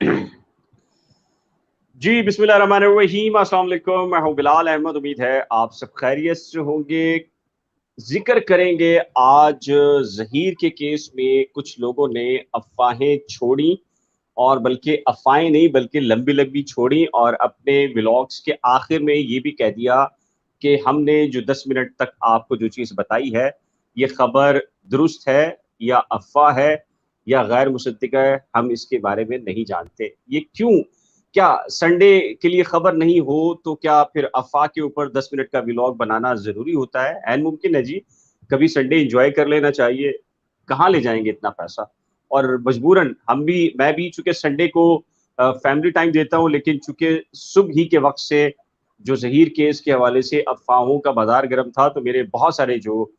जी, बिस्मिल्लाहिर्रहमानिर्रहीम, अस्सलाम वालेकुम। मैं हूँ बिलाल अहमद। उम्मीद है आप सब खैरियत से होंगे। ज़िक्र करेंगे आज ज़हीर के केस में कुछ लोगों ने अफ़वाहें छोड़ी, और बल्कि अफ़वाहें नहीं बल्कि लंबी-लंबी छोड़ी, और अपने व्लॉग्स के आखिर में ये भी कह दिया कि हमने जो 10 मिनट तक आपको जो चीज़ बताई है, ये खबर दुरुस्त है या अफ़वाह है या गैर मुसद्दिक़ है, हम इसके बारे में नहीं जानते। ये क्यों? क्या संडे के लिए खबर नहीं हो तो क्या फिर अफ़वाह के ऊपर 10 मिनट का व्लॉग बनाना ज़रूरी होता है? ऐन मुमकिन है जी। कभी संडे एन्जॉय कर लेना चाहिए। कहाँ ले जाएँगे इतना पैसा? और मजबूरन मैं भी चूँकि संडे को फैमिली टाइम देता हूँ, लेकिन चूँकि सुबह ही के वक़्त से जो ज़हीर केस के हवाले से अफ़वाहों का बाज़ार गर्म था, तो मेरे बहुत सारे जो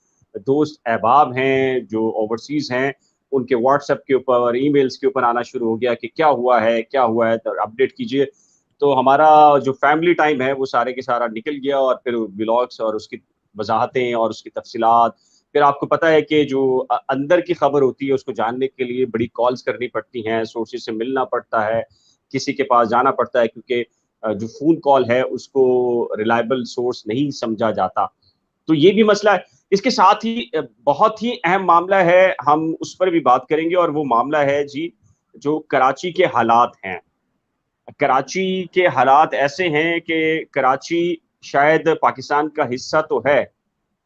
दोस्त अहबाब हैं, जो ओवरसीज़ हैं, उनके व्हाट्सएप के ऊपर, ईमेल्स के ऊपर आना शुरू हो गया कि क्या हुआ है, क्या हुआ है? तो अपडेट कीजिए। तो हमारा जो फैमिली टाइम है, वो सारे के सारा निकल गया, और फिर व्लॉग्स और उसकी वज़ाहतें और उसकी तफ़सीलात, फिर आपको पता है कि जो अंदर की खबर होती है, उसको जानने के लिए बड़ी कॉल्स करनी पड़ती हैं, सोर्सेज़ से मिलना पड़ता है, किसी के पास जाना पड़ता है, क्योंकि जो फ़ोन कॉल है, उसको रिलायबल सोर्स नहीं समझा जाता। तो ये भी मसला है। इसके साथ ही बहुत ही अहम मामला है, हम उस पर भी बात करेंगे, और वो मामला है जी, जो कराची के हालात हैं। कराची के हालात ऐसे हैं कि कराची शायद पाकिस्तान का हिस्सा तो है,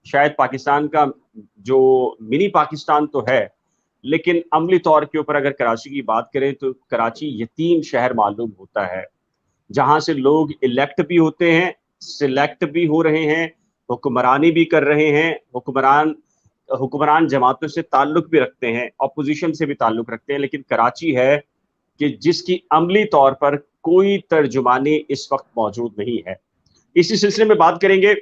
शायद पाकिस्तान का जो मिनी पाकिस्तान तो है, लेकिन अमली तौर के ऊपर अगर कराची की बात करें तो कराची यतीम शहर मालूम होता है, जहाँ से लोग इलेक्ट भी होते हैं, सिलेक्ट भी हो रहे हैं, हुक्मरानी भी कर रहे हैं, हुक्मरान जमातों से ताल्लुक भी रखते हैं, अपोज़िशन से भी ताल्लुक रखते हैं, लेकिन कराची है कि जिसकी अमली तौर पर कोई तर्जुमानी इस वक़्त मौजूद नहीं है। इसी सिलसिले में बात करेंगे।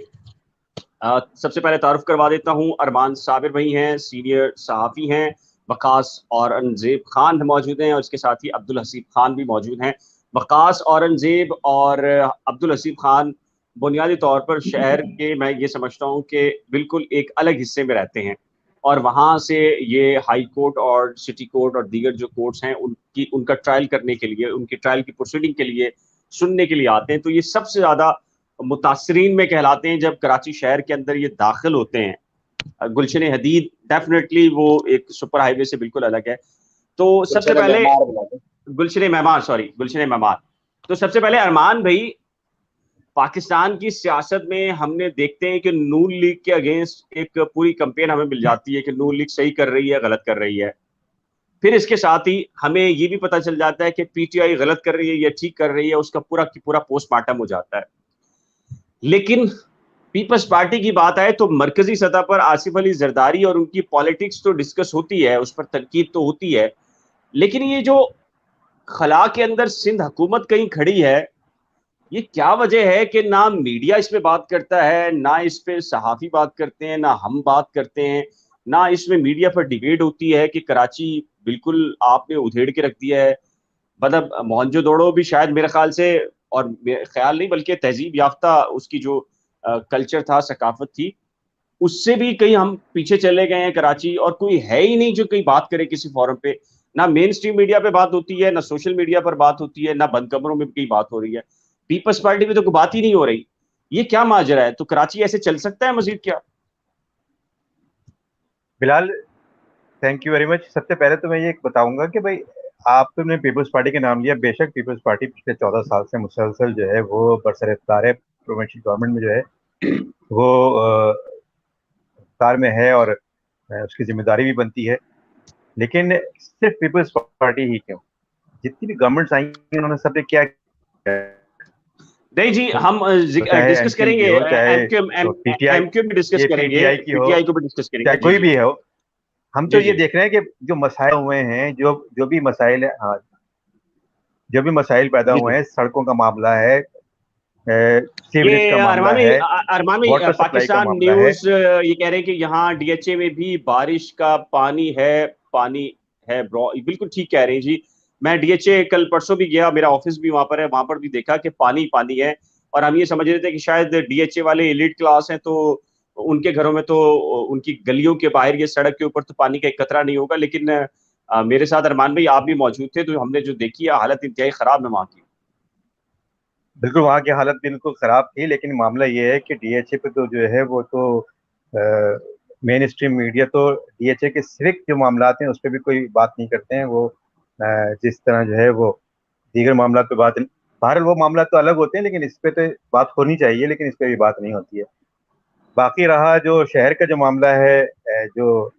सबसे पहले तारुफ करवा देता हूँ, अरमान साबिर भाई हैं, सीनियर सहाफ़ी हैं, वक़ास औरंगज़ेब खान मौजूद हैं, और इसके साथ ही अब्दुल हसीब खान भी मौजूद हैं। वक़ास औरंगज़ेब और अब्दुल हसीब खान बुनियादी तौर पर शहर के, मैं ये समझता हूँ कि बिल्कुल एक अलग हिस्से में रहते हैं, और वहाँ से ये हाई कोर्ट और सिटी कोर्ट और दीगर जो कोर्ट्स हैं, उनका ट्रायल करने के लिए, उनकी ट्रायल की प्रोसीडिंग के लिए सुनने के लिए आते हैं। तो ये सबसे ज़्यादा मुतासरीन में कहलाते हैं जब कराची शहर के अंदर ये दाखिल होते हैं। गुलशन हदीद डेफिनेटली वो एक सुपर हाईवे से बिल्कुल अलग है। तो सबसे गुलशन पहले मेहमान बुला दो। गुलशन मेहमान। तो सबसे पहले अरमान भाई, पाकिस्तान की सियासत में हमने देखते हैं कि नून लीग के अगेंस्ट एक पूरी कैंपेन हमें मिल जाती है कि नून लीग सही कर रही है, गलत कर रही है। फिर इसके साथ ही हमें ये भी पता चल जाता है कि पीटीआई गलत कर रही है या ठीक कर रही है, उसका पूरा की पूरा पोस्टमार्टम हो जाता है। लेकिन पीपल्स पार्टी की बात आए तो मरकजी सतह पर आसिफ अली जरदारी और उनकी पॉलिटिक्स तो डिस्कस होती है, उस पर तनकीद तो होती है, लेकिन ये जो खला के अंदर सिंध हुकूमत कहीं खड़ी है, ये क्या वजह है कि ना मीडिया इस पे बात करता है, ना इस पे सहाफ़ी बात करते हैं, ना हम बात करते हैं, ना इसमें मीडिया पर डिबेट होती है कि कराची बिल्कुल आपने उधेड़ के रख दिया है। मतलब मोहनजोदड़ो भी शायद मेरे ख्याल से, और ख्याल नहीं बल्कि तहजीब याफ्ता उसकी जो कल्चर था, सकाफत थी, उससे भी कहीं हम पीछे चले गए हैं कराची, और कोई है ही नहीं जो कहीं बात करे किसी फोरम पे। ना मेन स्ट्रीम मीडिया पे बात होती है, ना सोशल मीडिया पर बात होती है, ना बंद कमरों में भी कहीं बात हो रही है। पीपल्स पार्टी में तो कोई बात ही नहीं हो रही। ये क्या माजरा है? तो कराची ऐसे चल सकता है मजीद क्या? Bilal, thank you very much. सबसे पहले तो मैं ये बताऊंगा कि भाई आपने पीपल्स पार्टी के नाम लिया। बेशक पीपल्स पार्टी पिछले 14 साल से मुसलसल जो है वो बरसर इफ्तार है, प्रोविंशियल गवर्नमेंट में जो है वो इफ्तार में है, और उसकी जिम्मेदारी भी बनती है। लेकिन सिर्फ पीपल्स पार्टी ही क्यों, जितनी भी गवर्नमेंट्स आई हैं उन्होंने सबने क्या किया? नहीं जी, हम तो चाहे डिस्कस एमक्यूएम करेंगे, की हो, चाहे एमक्यूएम पीटीआई, एमक्यूएम भी डिस्कस ये करेंगे, पीटीआई की हो, पीटीआई को भी डिस्कस करेंगे। चाहे जी कोई जी भी हो, हम तो जी ये जी। देख रहे हैं कि जो मसाइल हुए हैं, जो जो भी मसाइल है, हाँ, जो भी मसाइल पैदा जी हुए जी। हैं, सड़कों का मामला है, सीवरेज ये का मामला है, अरमान में वाटर सप्लाई का पाकिस्तान मामला है। न्यूज़ ये कह रहे हैं कि यहाँ डीएचए में भी बारिश का पानी है ब्रो, बिल्कुल ठीक कह रहे हैं जी। मैं डीएचए कल परसों भी गया, मेरा ऑफिस भी वहां पर है, वहां पर भी देखा कि पानी पानी है। और हम ये समझ रहे थे कि शायद डीएचए वाले एलिट क्लास हैं, तो उनके घरों में तो, उनकी गलियों के बाहर, ये सड़क के ऊपर तो पानी का एक कतरा नहीं होगा, लेकिन मेरे साथ अरमान भाई आप भी मौजूद थे, तो हमने जो देखी है हालत इंतहाई खराब है वहाँ की। बिल्कुल, वहाँ की हालत बिल्कुल खराब थी, लेकिन मामला ये है कि डीएचए पे तो जो है वो तो मेन स्ट्रीम मीडिया तो डीएचए के सिर्फ जो मामला हैं उस पर भी कोई बात नहीं करते हैं। वो जिस तरह जो है वो दीगर मामला पे बात, बहरहाल वो मामला तो अलग होते हैं, लेकिन इस पे तो बात होनी चाहिए, लेकिन इस पे भी बात नहीं होती है। बाकी रहा जो शहर का जो मामला है, जो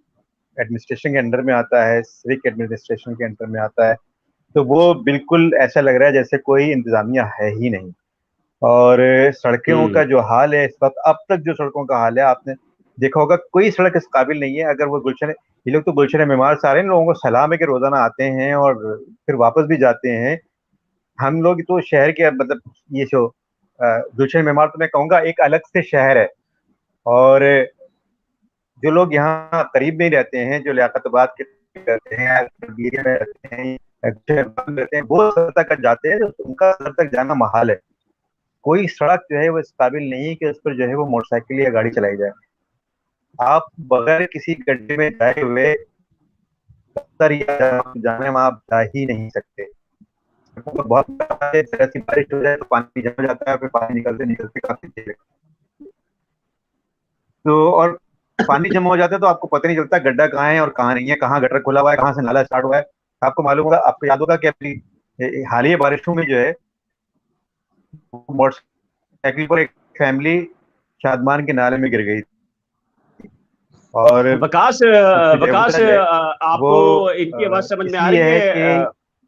एडमिनिस्ट्रेशन के अंडर में आता है, सिविक एडमिनिस्ट्रेशन के अंडर में आता है, तो वो बिल्कुल ऐसा लग रहा है जैसे कोई इंतजामिया है ही नहीं। और सड़कों का हम्म। जो हाल है इस वक्त, अब तक जो सड़कों का हाल है आपने देखा होगा, कोई सड़क इस काबिल नहीं है। अगर वो गुलशन, ये लोग तो गुलशन मेमार सारे लोगों को सलाम है कि रोजाना आते हैं और फिर वापस भी जाते हैं। हम लोग तो शहर के मतलब ये जो गुलशन मेमार, तो मैं कहूँगा एक अलग से शहर है। और जो लोग यहाँ करीब में ही रहते हैं, जो लियाकतबाद के रहते हैं या एरिया में रहते हैं या गुलशन में रहते हैं, वो सर तक जाते हैं, तो उनका सर तक जाना महाल है। कोई सड़क जो है वो इस काबिल नहीं है कि उस पर जो है वो मोटरसाइकिल या गाड़ी चलाई जाए। आप बगैर किसी गड्ढे में जाए हुए दफ्तर या जाने में आप जा ही नहीं सकते। बहुत जरा सी बारिश हो जाए तो पानी जम जाता है, फिर पानी निकलते निकलते काफी देर लगती है। तो और पानी जमा हो जाता है तो आपको पता नहीं चलता गड्ढा कहाँ है और कहाँ नहीं है, कहाँ गटर खुला हुआ है, कहाँ से नाला स्टार्ट हुआ है। आपको मालूम होगा, आपको याद होगा कि अभी हालिया बारिशों में जो है मोटरसाइकिल पर एक फैमिली शादमान के नाले में गिर गई और वकास उसकी जो है वकास वजह है वो आपको इनकी आवाज समझ में आ रही इसलिए है है?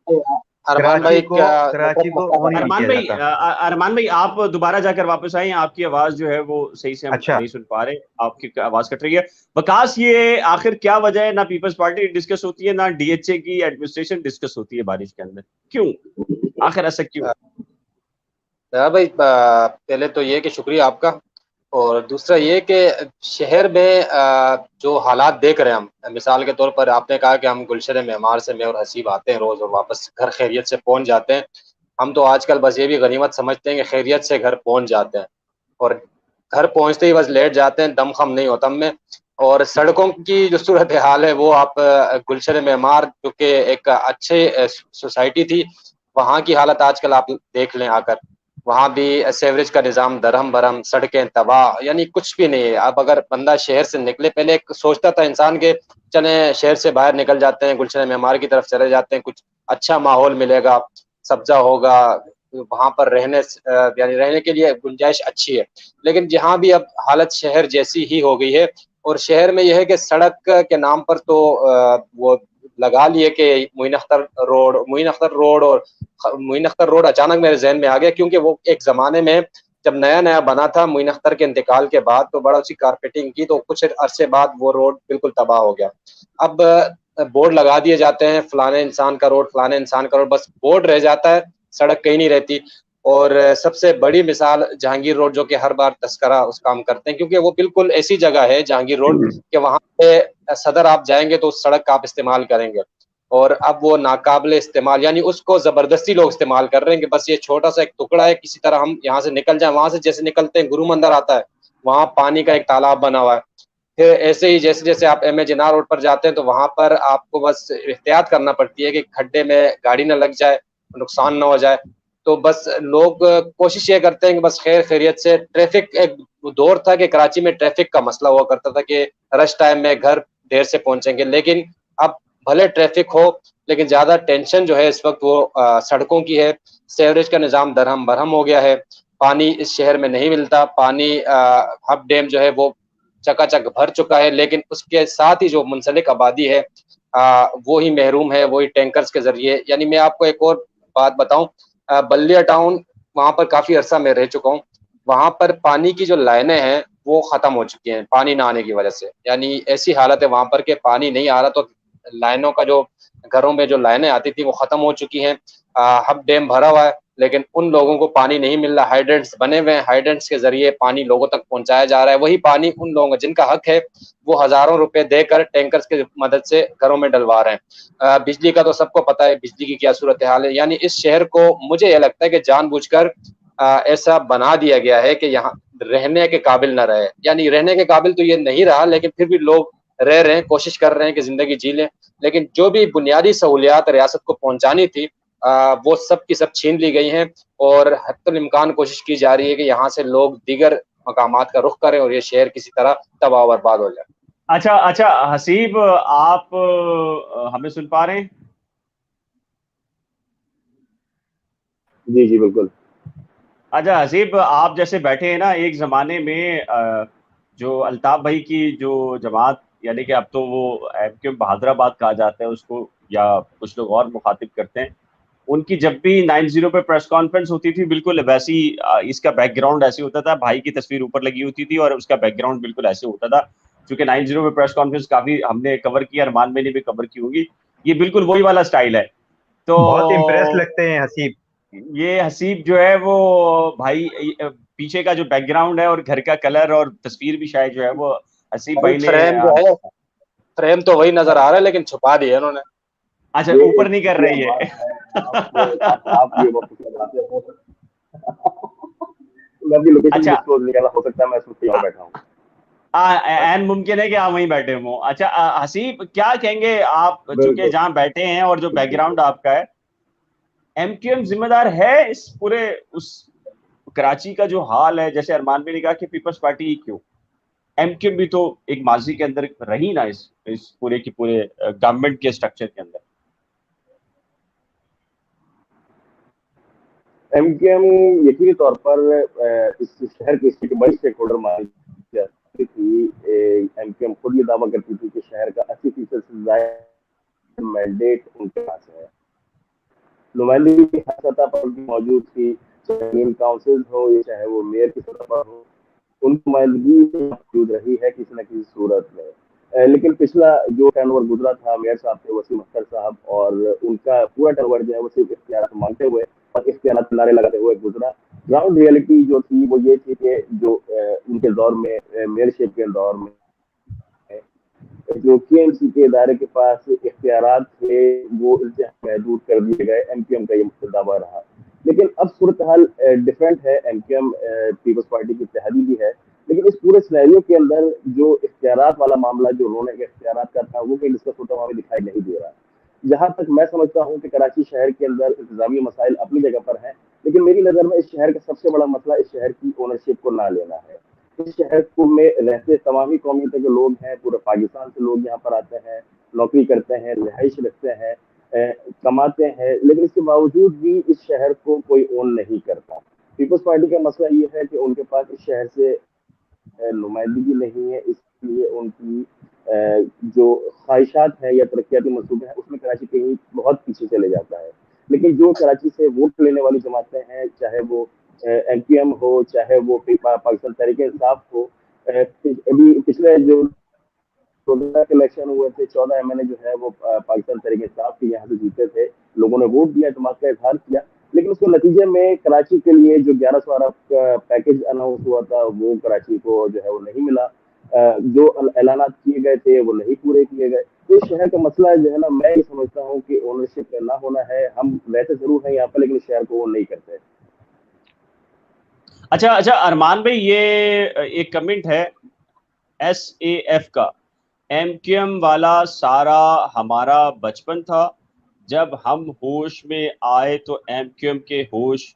कि अरमान भाई क्या कराची को नेटवर्क ओन ही नहीं अरमान किया भाई, जाता। अरमान भाई आप दोबारा जाकर वापस आए, आपकी आवाज जो है वो सही से हम अच्छा, नहीं सुन पा रहे, आपकी आवाज कट रही है। वकास, ये आखिर क्या वजह है, ना पीपल्स पार्टी डिस्कस होती है ना डीएचए की एडमिनिस्ट्रेशन डिस्कस होती है बारिश के अंदर, क्यों? आखिर ऐसा क्यों? भाई पहले तो ये कि शुक्रिया आपका। और दूसरा ये कि शहर में जो हालात देख रहे हैं हम, मिसाल के तौर पर आपने कहा कि हम गुलशन मेमार से मैं और हसीब आते हैं रोज़ और वापस घर खैरियत से पहुंच जाते हैं। हम तो आजकल बस ये भी गनीमत समझते हैं कि खैरियत से घर पहुंच जाते हैं, और घर पहुंचते ही बस लेट जाते हैं, दम खम नहीं होता हमें। और सड़कों की जो सूरत हाल है वो आप गुलशन मेमार जो कि एक अच्छे सोसाइटी थी, वहाँ की हालत आजकल आप देख लें आकर। वहाँ भी सेवरेज का निज़ाम दरहम बरहम, सड़कें तबाह, यानी कुछ भी नहीं है। अब अगर बंदा शहर से निकले, पहले एक सोचता था इंसान के चले शहर से बाहर निकल जाते हैं, गुलशन मेमार की तरफ चले जाते हैं, कुछ अच्छा माहौल मिलेगा, सब्जा होगा, वहाँ पर यानी रहने के लिए गुंजाइश अच्छी है। लेकिन जहाँ भी अब हालत शहर जैसी ही हो गई है। और शहर में यह है कि सड़क के नाम पर तो वो लगा लिए कि मोइन अख्तर रोड और मोइन अख्तर रोड अचानक मेरे जहन में आ गया, क्योंकि वो एक ज़माने में जब नया-नया बना था मोइन अख्तर के इंतकाल के बाद, तो बड़ा उसकी कारपेटिंग की, तो कुछ अरसे बाद वो रोड बिल्कुल तबाह हो गया। अब बोर्ड लगा दिए जाते हैं, फलाने इंसान का रोड, फलाने इंसान का रोड, बस बोर्ड रह जाता है, सड़क कहीं नहीं रहती। और सबसे बड़ी मिसाल जहांगीर रोड, जो कि हर बार तस्करा उस काम करते हैं, क्योंकि वो बिल्कुल ऐसी जगह है जहांगीर रोड कि वहाँ पे सदर आप जाएँगे तो उस सड़क का आप इस्तेमाल करेंगे। और अब वो नाकाबिले इस्तेमाल, यानी उसको ज़बरदस्ती लोग इस्तेमाल कर रहे हैं कि बस ये छोटा-सा एक टुकड़ा है, किसी तरह हम यहाँ से निकल जाएँ। वहाँ से जैसे निकलते हैं गुरु मंदिर आता है, वहाँ पानी का एक तालाब बना हुआ है। फिर ऐसे ही जैसे-जैसे आप एम ए जिन्ना रोड पर जाते हैं, तो वहाँ पर आपको बस एहतियात करना पड़ती है कि खड्डे में गाड़ी ना लग जाए, नुकसान ना हो जाए। तो बस लोग कोशिश ये करते हैं कि बस खैर-खैरियत से, ट्रैफ़िक एक दौर था कि कराची में ट्रैफ़िक का मसला हुआ करता था कि रश टाइम में घर देर से पहुँचेंगे। लेकिन अब भले ट्रैफ़िक हो, लेकिन ज़्यादा टेंशन जो है इस वक़्त वो सड़कों की है। सीवरेज का निज़ाम दरहम-बरहम हो गया है। पानी इस शहर में नहीं मिलता। पानी हब डैम जो है वो चकाचक भर चुका है, लेकिन उसके साथ ही जो मुंसलिक आबादी है वो ही महरूम है, वही टैंकर्स के ज़रिए। यानी मैं आपको एक और बात बताऊँ, बल्लिया टाउन, वहाँ पर काफ़ी अरसा मैं रह चुका हूँ। वहाँ पर पानी की जो लाइनें हैं, वो ख़त्म हो चुकी हैं, पानी ना आने की वजह से। यानी ऐसी हालत है वहाँ पर कि पानी नहीं आ रहा, तो लाइनों का जो घरों में जो लाइनें आती थी, वो ख़त्म हो चुकी हैं। हब डैम भरा हुआ है, लेकिन उन लोगों को पानी नहीं मिल रहा। हाइड्रेंट्स बने हुए हैं, हाइड्रेंट्स के ज़रिए पानी लोगों तक पहुँचाया जा रहा है। वही पानी उन लोगों को जिनका हक है, वो हज़ारों रुपए देकर टैंकर्स की मदद से घरों में डलवा रहे हैं। बिजली का तो सबको पता है, बिजली की क्या सूरत-ए-हाल है। यानी इस शहर को मुझे ये लगता है कि जानबूझकर ऐसा बना दिया गया है कि यहाँ रहने के काबिल ना रहे। यानी रहने के काबिल तो ये नहीं रहा, लेकिन फिर भी लोग रह रहे हैं, कोशिश कर रहे हैं कि ज़िंदगी जी लें, लेकिन जो भी बुनियादी सहूलियात रियासत को पहुँचानी थी वो सब की सब छीन ली गई हैं और हत्तुल इम्कान कोशिश की जा रही है कि यहाँ से लोग दीगर मकामात का रुख करें और ये शहर किसी तरह तबाह और बर्बाद हो जाए। अच्छा अच्छा, हसीब आप हमें सुन पा रहे हैं? जी जी बिल्कुल। अच्छा हसीब, आप जैसे बैठे हैं ना, एक जमाने में जो अल्ताफ भाई की जो जमात, यानी कि अब तो वो एमक्यूएम बहादुराबाद कहा जाता है उसको, या कुछ लोग और मुखातिब करते हैं, उनकी जब भी 90 पे प्रेस कॉन्फ्रेंस होती थी, बिल्कुल वैसी इसका बैकग्राउंड ऐसे होता था, भाई की तस्वीर ऊपर लगी होती थी और उसका बैकग्राउंड बिल्कुल ऐसे होता था। क्योंकि 90 पे प्रेस कॉन्फ्रेंस काफी हमने कवर किया, अरमान मैंने भी कवर की होगी, ये बिल्कुल वही वाला स्टाइल है। तो बहुत इम्प्रेस लगते हैं हसीब। ये हसीब जो है वो भाई, पीछे का जो बैकग्राउंड है और घर का कलर और तस्वीर भी शायद जो है वो हसीब भाई भाई ने फ्रेम जो है, फ्रेम तो वही नजर आ रहा है लेकिन छुपा दिया इन्होंने। अच्छा, ये ऊपर एक नहीं कर रही बात है। है। आप ये वापस लगाते हो मैं भी लोकेशन अच्छा, डिस्क्लोज नहीं कर रहा, हो सकता है मैं इसमें कहीं और बैठा हूँ। एन मुमकिन है कि आप वहीं बैठे हो। अच्छा हसीब, क्या कहेंगे आप, चूंकि बिल्कुल। जहां बैठे हैं और जो जी बैकग्राउंड आपका है, एमक्यूएम जिम्मेदार है इस पूरे उस कराची का जो हाल है? जैसे अरमान भी ने कहा कि पीपल्स पार्टी ही क्यों, एमक्यूएम भी तो एक माजी के अंदर रही ना, इस पूरे की पूरे गवर्नमेंट के स्ट्रक्चर के अंदर। एमकेएम यकीनी तौर पर इस शहर की स्टेट बड़ी स्टेक होल्डर मानी जाती थी। एमकेएम खुद ये दावा करती थी कि शहर का 80% से ज्यादा मैंडेट उनके पास है। नुमाइंदगी की हर सतह पर उनकी मौजूद थी, चाहे मेन काउंसिल हो या चाहे वो मेयर की सतह पर हो, उनकी नुमाइंदगी मौजूद रही है किसी न किसी सूरत में। लेकिन पिछला जो टर्नओवर गुजरा था मेयर साहब थे, वसीम अख्तर साहब, और उनका पूरा टर्नओवर जो है वो सिर्फ इख्तियार मांगते हुए और इख्तियार नारे लगाते हुए गुजरा। ग्राउंड रियलिटी जो थी वो ये थी कि जो उनके दौर में, मेयरशिप के दौर में, जो केएमसी के इदारे के पास इख्तियारात थे वो महदूद कर दिए गए। एमक्यूएम का ये मुख्य दावा रहा। लेकिन अब सूरत हाल डिफरेंट है। एमक्यूएम पीपल्स पार्टी की इत्तेहादी भी है, लेकिन इस पूरे सिनेरियो के अंदर जो इख्तियारात वाला मामला, जो रोने के इख्तियारात का था, वो कहीं डिस्कस होता हुआ हमें दिखाई नहीं दे रहा। जहां तक मैं समझता हूं कि कराची शहर के अंदर इंतजामी मसाइल अपनी जगह पर हैं, लेकिन मेरी नज़र में इस शहर का सबसे बड़ा मसला इस शहर की ओनरशिप को ना लेना है। इस शहर को में रहते तमाम ही कौमियतों के लोग हैं, पूरे पाकिस्तान से लोग यहाँ पर आते हैं, नौकरी करते हैं, रिहाइश रखते हैं, कमाते हैं, लेकिन इसके बावजूद भी इस शहर को कोई ओन नहीं करता। पीपल्स पार्टी का मसला ये है कि उनके पास इस शहर से नुमाइंदगी नहीं है, इसलिए उनकी जो ख्वाहिशात हैं या तरक्याती मनसूबे हैं उसमें कराची कहीं बहुत पीछे चले जाता है। लेकिन जो कराची से वोट लेने वाली जमातें हैं, चाहे वो एमपीएम हो, चाहे वो पाकिस्तान तहरीक इंसाफ हो, अभी पिछले जो 14 के इलेक्शन हुए थे, 14 एमएनए जो है वो पाकिस्तान तहरीक इंसाफ के यहाँ से जीते थे। लोगों ने वोट दिया, जमात का इजहार किया, लेकिन उसके नतीजे में कराची के लिए जो 1100 अरब का पैकेज अनाउंस हुआ था वो कराची को जो है वो नहीं मिला। जो ऐलानात किए गए थे वो नहीं पूरे किए गए। तो इस शहर का मसला जो है ना, मैं ये समझता हूँ कि ओनरशिप का ना होना है। हम रहते जरूर हैं यहाँ पर, लेकिन इस शहर को वो नहीं करते। अच्छा अच्छा अरमान भाई, ये एक कमेंट है एसएएफ का, एमक्यूएम वाला सारा हमारा बचपन था, जब हम होश में आए तो एमक्यूएम के होश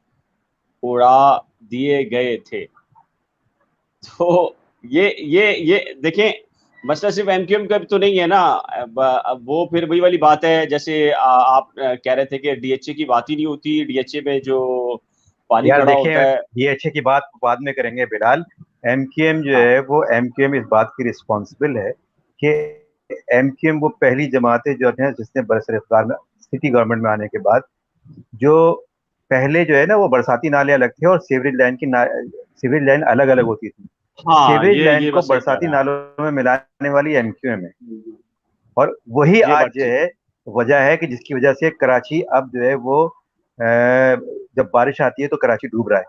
उड़ा दिए गए थे। तो ये देखें, मसला सिर्फ एमक्यूएम का तो नहीं है ना। अब वो फिर वही वाली बात है, जैसे आप कह रहे थे कि डीएचए की बात ही नहीं होती, डीएचए में जो पानी यार खड़ा होता देखिए, है। ये अच्छे की बात बाद में करेंगे बिलाल। एमक्यूएम जो हाँ है वो एमक्यूएम इस बात की रिस्पॉन्सिबल है कि एमक्यूएम वो पहली जमात है जो है जिसने बरसर में सिटी गवर्नमेंट में आने के बाद, जो पहले जो है ना वो बरसाती नाले अलग थे और सीवरेज लाइन सीवरेज लाइन अलग अलग होती थी। हाँ, सीवरेज लाइन ये को बस सही कह बरसाती रहे हैं आप। नालों में मिलाने वाली एमक्यूएम है, और वही ये आज बात जो ठीक है है। वजह है कि जिसकी वजह से कराची अब जो है वो जब बारिश आती है तो कराची डूब रहा है।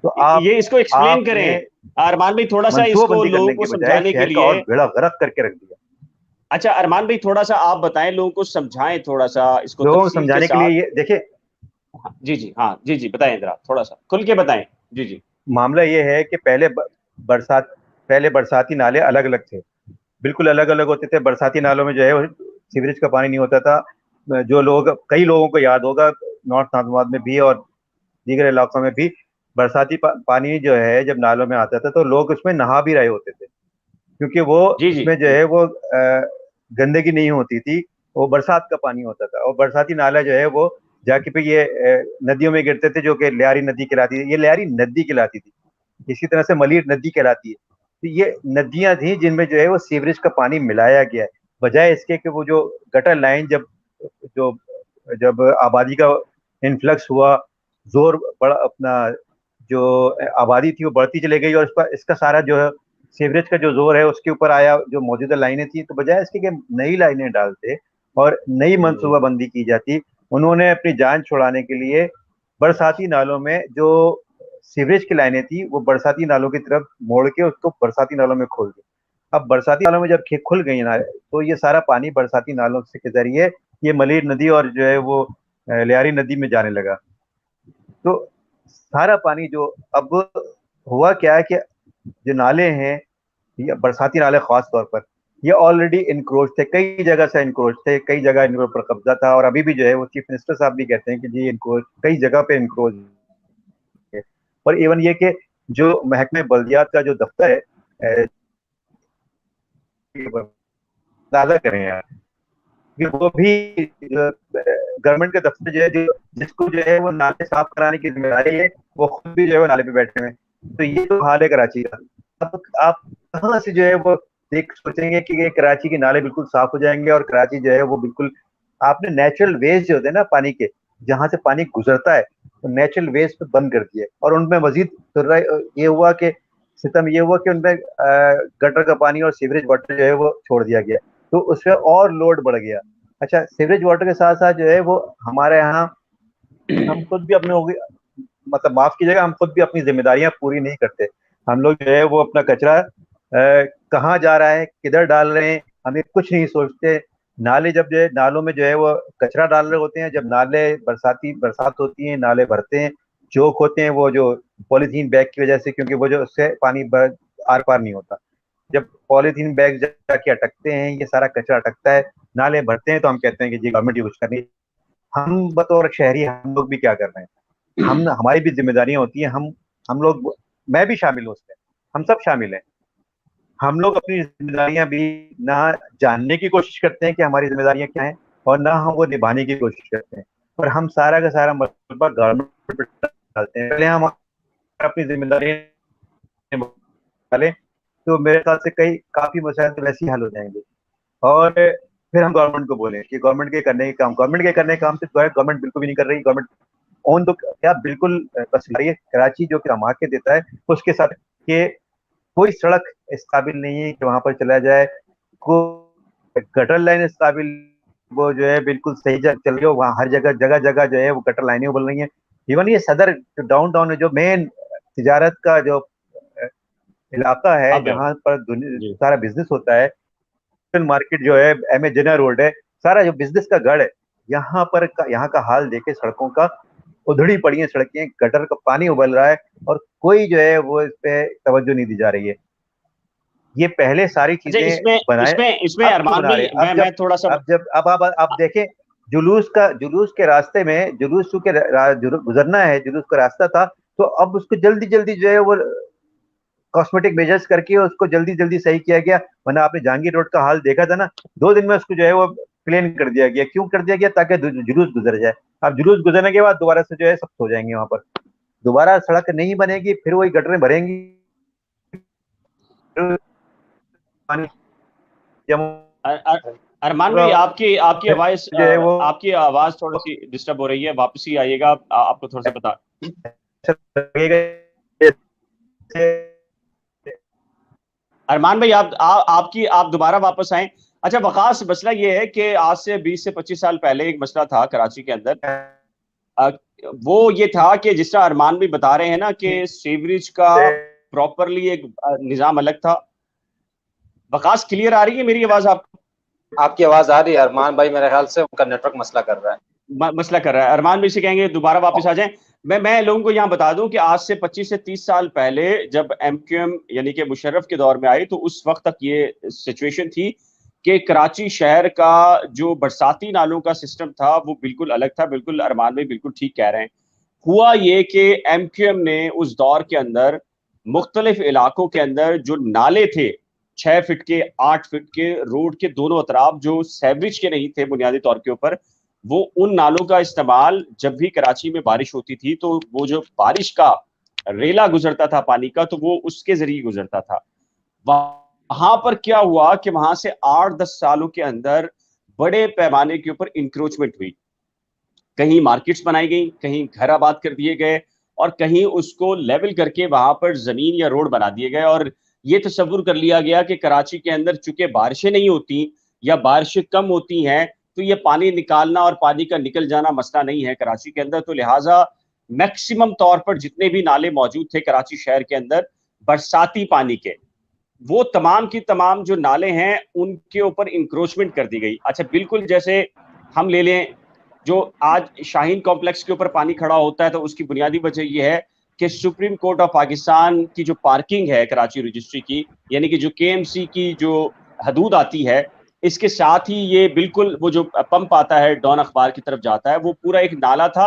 तो ये इसको एक्सप्लेन आपने करें अरमान भाई, थोड़ा सा इसको मंसूबाबंदी लोगों करने को के बजाय समझाने के शहर का लिए। और बेड़ा गर्क करके रख दिया। अच्छा अरमान भाई, थोड़ा सा आप बताएं, लोगों को समझाएं थोड़ा सा इसको लोगों को तफसील के समझाने के लिए साथ। ये देखिए, हाँ, जी जी, हाँ जी जी, बताएं जरा, थोड़ा सा खुल के बताएं। जी जी। मामला ये है कि बरसात पहले बरसाती नाले अलग अलग थे, बिल्कुल अलग अलग होते थे। बरसाती नालों में जो है सीवरेज का पानी नहीं होता था। जो लोग, कई लोगों को याद होगा, नॉर्थ नाथुआबाद में भी और दीगर इलाकों में भी बरसाती पानी जो है जब नालों में आता था तो लोग उसमें नहा भी रहे होते थे, क्योंकि वो जी जी उसमें जो जी। है वो गंदगी नहीं होती थी, वो बरसात का पानी होता था। और बरसाती नाला जो है वो जाके पे ये नदियों में गिरते थे, जो कि लियारी नदी कहलाती थी। ये लियारी नदी कहलाती थी, इसी तरह से मलीर नदी कहलाती है। तो ये नदियां थी जिनमें जो है वो सीवरेज का पानी मिलाया गया है, बजाय इसके कि वो जो गटर लाइन जो जब आबादी का इन्फ्लक्स हुआ, जोर बड़ा अपना, जो आबादी थी वो बढ़ती चली गई और इसका इसका सारा जो है सीवरेज का जो जोर है उसके ऊपर आया, जो मौजूदा लाइनें थी, तो बजाय इसके कि नई लाइनें डालते और नई मनसूबाबंदी की जाती, उन्होंने अपनी जान छुड़ाने के लिए बरसाती नालों में जो सीवरेज की लाइनें थी वो बरसाती नालों की तरफ मोड़ के उसको बरसाती नालों में खोल दी। अब बरसाती नालों में जब खुल गई ना, तो ये सारा पानी बरसाती नालों से के जरिए ये मलीर नदी और जो है वो लियारी नदी में जाने लगा। तो सारा पानी जो अब हुआ क्या है कि जो नाले हैं, ये बरसाती नाले खास तौर पर, ये ऑलरेडी इनक्रोच थे, कई जगह से इनक्रोच थे, कई जगह इन पर कब्जा था और अभी भी जो है वो चीफ मिनिस्टर साहब भी कहते हैं कि जी इनक्रोच कई जगह पे इनक्रोच है। और इवन ये कि जो महकमे बल्दियात का जो दफ्तर है, अंदाजा करें यार कि वो भी गवर्नमेंट का दफ्तर जो है, जो जिसको जो है वो नाले साफ कराने की जिम्मेदारी है, वो खुद भी जो है वो नाले पे बैठे हुए हैं। तो ये तो हाल है कराची का। अब आप कहाँ से जो है वो देख सोचेंगे कि ये कराची के नाले बिल्कुल साफ हो जाएंगे और कराची जो है वो बिल्कुल, आपने नेचुरल वेज जो होते हैं ना पानी के, जहां से पानी गुजरता है, तो नेचुरल वेज पे बंद कर दिए और उनमें मजीद ये हुआ कि सितम ये हुआ कि उनमें गटर का पानी और सीवरेज वाटर जो है वो छोड़ दिया गया, तो उससे और लोड बढ़ गया। अच्छा, सीवरेज वाटर के साथ साथ जो है वो हमारे यहाँ, हम खुद भी अपने मतलब माफ कीजिएगा, हम खुद भी अपनी जिम्मेदारियां पूरी नहीं करते। हम लोग जो है वो अपना कचरा कहाँ जा रहा है, किधर डाल रहे हैं, हमें कुछ नहीं सोचते। नाले जब जो है नालों में जो है वो कचरा डाल रहे होते हैं, जब नाले बरसात होती है, नाले भरते हैं, चौक होते हैं वो जो पॉलीथीन बैग की वजह से, क्योंकि वो जो उससे पानी आर पार नहीं होता। जब पॉलीथीन बैग जाके अटकते हैं, ये सारा कचरा अटकता है, नाले भरते हैं, तो हम कहते हैं कि जी गवर्नमेंट यूज करनी। हम बतौर शहरी हम लोग भी क्या कर रहे हैं, हमारी भी जिम्मेदारियां होती हैं। हम लोग, मैं भी शामिल हूँ उसमें, हम सब शामिल हैं। हम लोग अपनी जिम्मेदारियां भी ना जानने की कोशिश करते हैं कि हमारी जिम्मेदारियां क्या हैं, और ना हम वो निभाने की कोशिश करते हैं, और हम सारा का सारा मलबा गवर्नमेंट पर डालते हैं। पहले हम अपनी जिम्मेदारी निभालें, तो मेरे ख्याल से काफी मसाइल तो वैसे ही हल हो जाएंगे। और फिर हम गवर्नमेंट को बोलें कि गवर्नमेंट के करने के काम, से गवर्नमेंट बिल्कुल भी नहीं कर रही। गवर्नमेंट ऑन तो क्या बिल्कुल बस रही है। कराची जो कि कमा के देता है उसके साथ के कोई सड़क इस काबिल नहीं है कि वहां पर चला जाए, कोई गटर लाइन इस काबिल, वो जो है बिल्कुल सही चल रही हो, वहाँ हर जगह जगह जगह जो है वो गटर लाइनें बन रही हैं। इवन ये सदर जो डाउन टाउन है, जो मेन तिजारत का जो इलाका है, अब जहाँ पर जी सारा बिजनेस होता है, मार्केट जो है, एम ए जना रोड है, सारा जो बिजनेस का गढ़ है, यहाँ का हाल देखे सड़कों का, उधड़ी पड़ी है सड़कें, गटर का पानी उबल रहा है और कोई जो है वो इस पे तवज्जो नहीं दी जा रही है। ये पहले सारी अच्छा, चीजें इसमें बनाए, इसमें इसमें अब क्यों अरमान बना रहे? भाई मैं थोड़ा सा अब देखें, जुलूस के रास्ते में, गुजरना है, जुलूस का रास्ता था, तो अब उसको जल्दी जल्दी जो है वो कॉस्मेटिक मेजर्स करके उसको जल्दी जल्दी सही किया गया। वरना आपने जहांगीर रोड का हाल देखा था ना, 2 दिन में उसको जो है वो प्लेन कर दिया गया। क्यों कर दिया गया? ताकि जुलूस गुजर जाए। अब जुलूस गुजरने के बाद दोबारा से जो है सब हो जाएंगे, वहां पर दोबारा सड़क नहीं बनेगी, फिर वही गटरें भरेंगी, पानी जमा अर, अर, अरमान भाई, होगा, फिर जो है वो आपकी आवाज थोड़ी सी डिस्टर्ब हो रही है, वापस ही आइएगा। आपको थोड़ा सा बता। अरमान भाई, आप दोबारा वापस आए। अच्छा वकास, मसला ये है कि आज से 20 से 25 साल पहले एक मसला था कराची के अंदर। अ, वो ये था कि जिस तरह अरमान भी बता रहे हैं ना कि सीवरेज का प्रॉपरली एक निजाम अलग था। वकास, क्लियर आ रही है मेरी आवाज आपको? आपकी आवाज आ रही है अरमान भाई, मेरे ख्याल से उनका नेटवर्क मसला कर रहा है। मसला कर रहा है। अरमान भी से कहेंगे दोबारा वापस आ जाएं। मैं लोगों को यहाँ बता दूं कि आज से 25 से 30 साल पहले जब एमक्यूएम यानी कि मुशर्रफ के दौर में आई, तो उस वक्त तक ये सिचुएशन थी कि कराची शहर का जो बरसाती नालों का सिस्टम था वो बिल्कुल अलग था। बिल्कुल अरमान भाई बिल्कुल ठीक कह रहे हैं। हुआ ये कि एमक्यूएम ने उस दौर के अंदर मुख्तलिफ इलाकों के अंदर जो नाले थे, 6 फीट के 8 फीट के रोड के दोनों तरफ, जो सेवरेज के नहीं थे बुनियादी तौर के ऊपर, वो उन नालों का इस्तेमाल जब भी कराची में बारिश होती थी तो वो जो बारिश का रेला गुजरता था पानी का, तो वो उसके जरिए गुजरता था। वहां पर क्या हुआ कि वहां से 8-10 सालों के अंदर बड़े पैमाने के ऊपर इंक्रोचमेंट हुई। कहीं मार्केट्स बनाई गई, कहीं घर आबाद कर दिए गए, और कहीं उसको लेवल करके वहां पर जमीन या रोड बना दिए गए। और ये तस्वुर कर लिया गया कि कराची के अंदर चूंकि बारिशें नहीं होती या बारिशें कम होती हैं, तो ये पानी निकालना और पानी का निकल जाना मसला नहीं है कराची के अंदर। तो लिहाजा मैक्सिमम तौर पर जितने भी नाले मौजूद थे कराची शहर के अंदर बरसाती पानी के, वो तमाम की तमाम जो नाले हैं उनके ऊपर इंक्रोचमेंट कर दी गई। अच्छा, बिल्कुल जैसे हम ले लें जो आज शाहीन कॉम्प्लेक्स के ऊपर पानी खड़ा होता है, तो उसकी बुनियादी वजह यह है कि सुप्रीम कोर्ट ऑफ पाकिस्तान की जो पार्किंग है कराची रजिस्ट्री की, यानी कि जो केएमसी की जो हदूद आती है, इसके साथ ही ये बिल्कुल वो जो पंप आता है डॉन अखबार की तरफ जाता है, वो पूरा एक नाला था।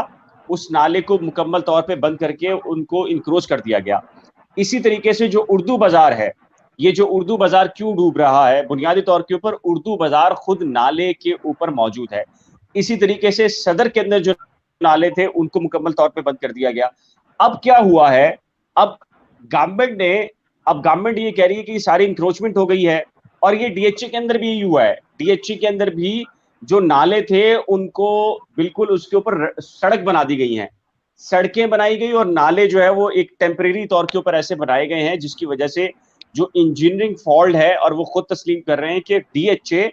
उस नाले को मुकम्मल तौर पे बंद करके उनको इंक्रोच कर दिया गया। इसी तरीके से जो उर्दू बाजार है, ये जो उर्दू बाजार क्यों डूब रहा है, बुनियादी तौर के ऊपर उर्दू बाजार खुद नाले के ऊपर मौजूद है। इसी तरीके से सदर के अंदर जो नाले थे उनको मुकम्मल तौर पे बंद कर दिया गया। अब क्या हुआ है, अब गवर्नमेंट ये कह रही है कि सारी इंक्रोचमेंट हो गई है, और ये डीएचए के अंदर भी यही हुआ है। डीएचए के अंदर भी जो नाले थे उनको बिल्कुल उसके ऊपर सड़क बना दी गई हैं, सड़कें बनाई गई, और नाले जो है वो एक टेम्परेरी तौर के ऊपर ऐसे बनाए गए हैं जिसकी वजह से जो इंजीनियरिंग फॉल्ट है, और वो खुद तस्लीम कर रहे हैं कि डीएचए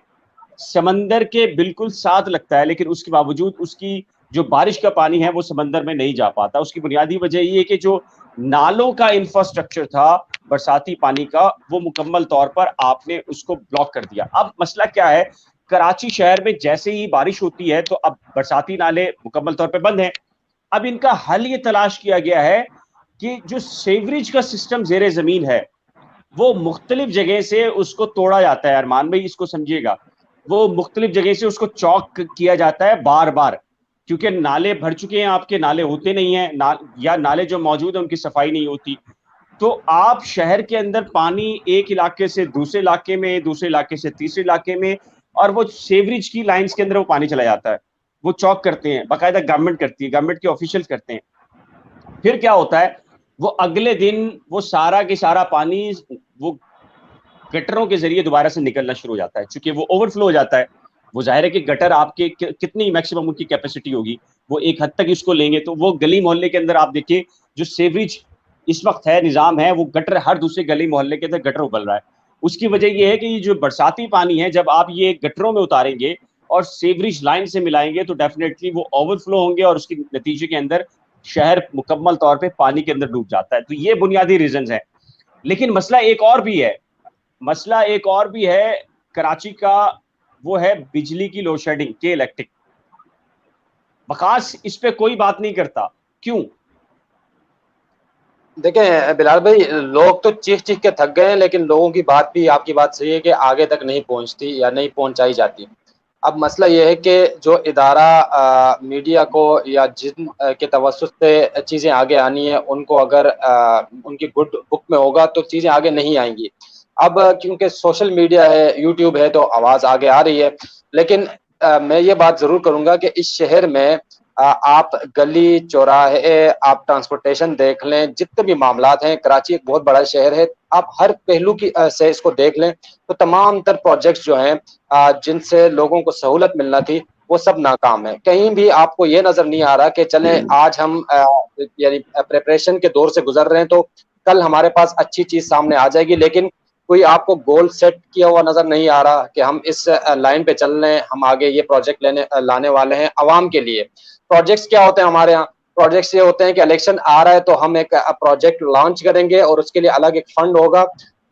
समंदर के बिल्कुल साथ लगता है, लेकिन उसके बावजूद उसकी जो बारिश का पानी है वो समंदर में नहीं जा पाता। उसकी बुनियादी वजह ये है कि जो नालों का इंफ्रास्ट्रक्चर था बरसाती पानी का, वो मुकम्मल तौर पर आपने उसको ब्लॉक कर दिया। अब मसला क्या है, कराची शहर में जैसे ही बारिश होती है तो अब बरसाती नाले मुकम्मल तौर पर बंद हैं। अब इनका हल ये तलाश किया गया है कि जो सेवरेज का सिस्टम जेरे जमीन है वो मुख्तलिफ जगह से उसको तोड़ा जाता है। अरमान भाई इसको समझिएगा, वो मुख्तलिफ जगह से उसको चौक किया जाता है बार बार, क्योंकि नाले भर चुके हैं, आपके नाले होते नहीं है, या नाले जो मौजूद है उनकी सफाई नहीं होती। तो आप शहर के अंदर पानी एक इलाके से दूसरे इलाके में, दूसरे इलाके से तीसरे इलाके में, और वो सेवरेज की लाइंस के अंदर वो पानी चला जाता है। वो चौक करते हैं, बाकायदा गवर्नमेंट करती है, गवर्नमेंट के ऑफिशियल करते हैं। फिर क्या होता है, वो अगले दिन वो सारा के सारा पानी वो गटरों के जरिए दोबारा से निकलना शुरू हो जाता है। चूंकि वो ओवरफ्लो हो जाता है, वो जाहिर है कि गटर आपके कितनी मैक्सिमम उनकी कैपेसिटी होगी, वो एक हद तक इसको लेंगे। तो वो गली मोहल्ले के अंदर आप देखिए जो सेवरेज इस वक्त है, निज़ाम है, वो गटर हर दूसरे गली मोहल्ले के अंदर गटर उबल रहा है। उसकी वजह यह है कि ये जो बरसाती पानी है जब आप ये गटरों में उतारेंगे और सेवरेज लाइन से मिलाएंगे तो डेफिनेटली वो ओवरफ्लो होंगे, और उसके नतीजे के अंदर शहर मुकम्मल तौर पर पानी के अंदर डूब जाता है। तो ये बुनियादी रीजन है। लेकिन मसला एक और भी है कराची का, वो है बिजली की लोड शेडिंग के इलेक्ट्रिक। बकास इस पे कोई बात नहीं करता, क्यों? देखें बिलाल भाई, लोग तो चीख चीख के थक गए हैं, लेकिन लोगों की बात भी, आपकी बात सही है कि आगे तक नहीं पहुंचती या नहीं पहुंचाई जाती। अब मसला ये है कि जो इदारा मीडिया को या जिन के तवस्सुत से चीज़ें आगे आनी है उनको अगर उनकी गुड बुक में होगा तो चीज़ें आगे नहीं आएंगी। अब क्योंकि सोशल मीडिया है, यूट्यूब है, तो आवाज़ आगे आ रही है। लेकिन मैं ये बात ज़रूर करूँगा कि इस शहर में आप गली चौराहे, आप ट्रांसपोर्टेशन देख लें, जितने भी मामलात हैं, कराची एक बहुत बड़ा शहर है, आप हर पहलू की से इसको देख लें तो तमाम तर प्रोजेक्ट्स जो हैं जिनसे लोगों को सहूलत मिलना थी वो सब नाकाम है। कहीं भी आपको ये नज़र नहीं आ रहा कि चलें आज हम यानी प्रिपरेशन के दौर से गुजर रहे हैं तो कल हमारे पास अच्छी चीज़ सामने आ जाएगी, लेकिन कोई आपको गोल सेट किया हुआ नज़र नहीं आ रहा कि हम इस लाइन पे चल रहे हैं, हम आगे ये प्रोजेक्ट लाने वाले हैं आवाम के लिए। प्रोजेक्ट्स क्या होते हैं हमारे यहाँ? प्रोजेक्ट्स ये होते हैं कि इलेक्शन आ रहा है तो हम एक प्रोजेक्ट लॉन्च करेंगे और उसके लिए अलग एक फंड होगा,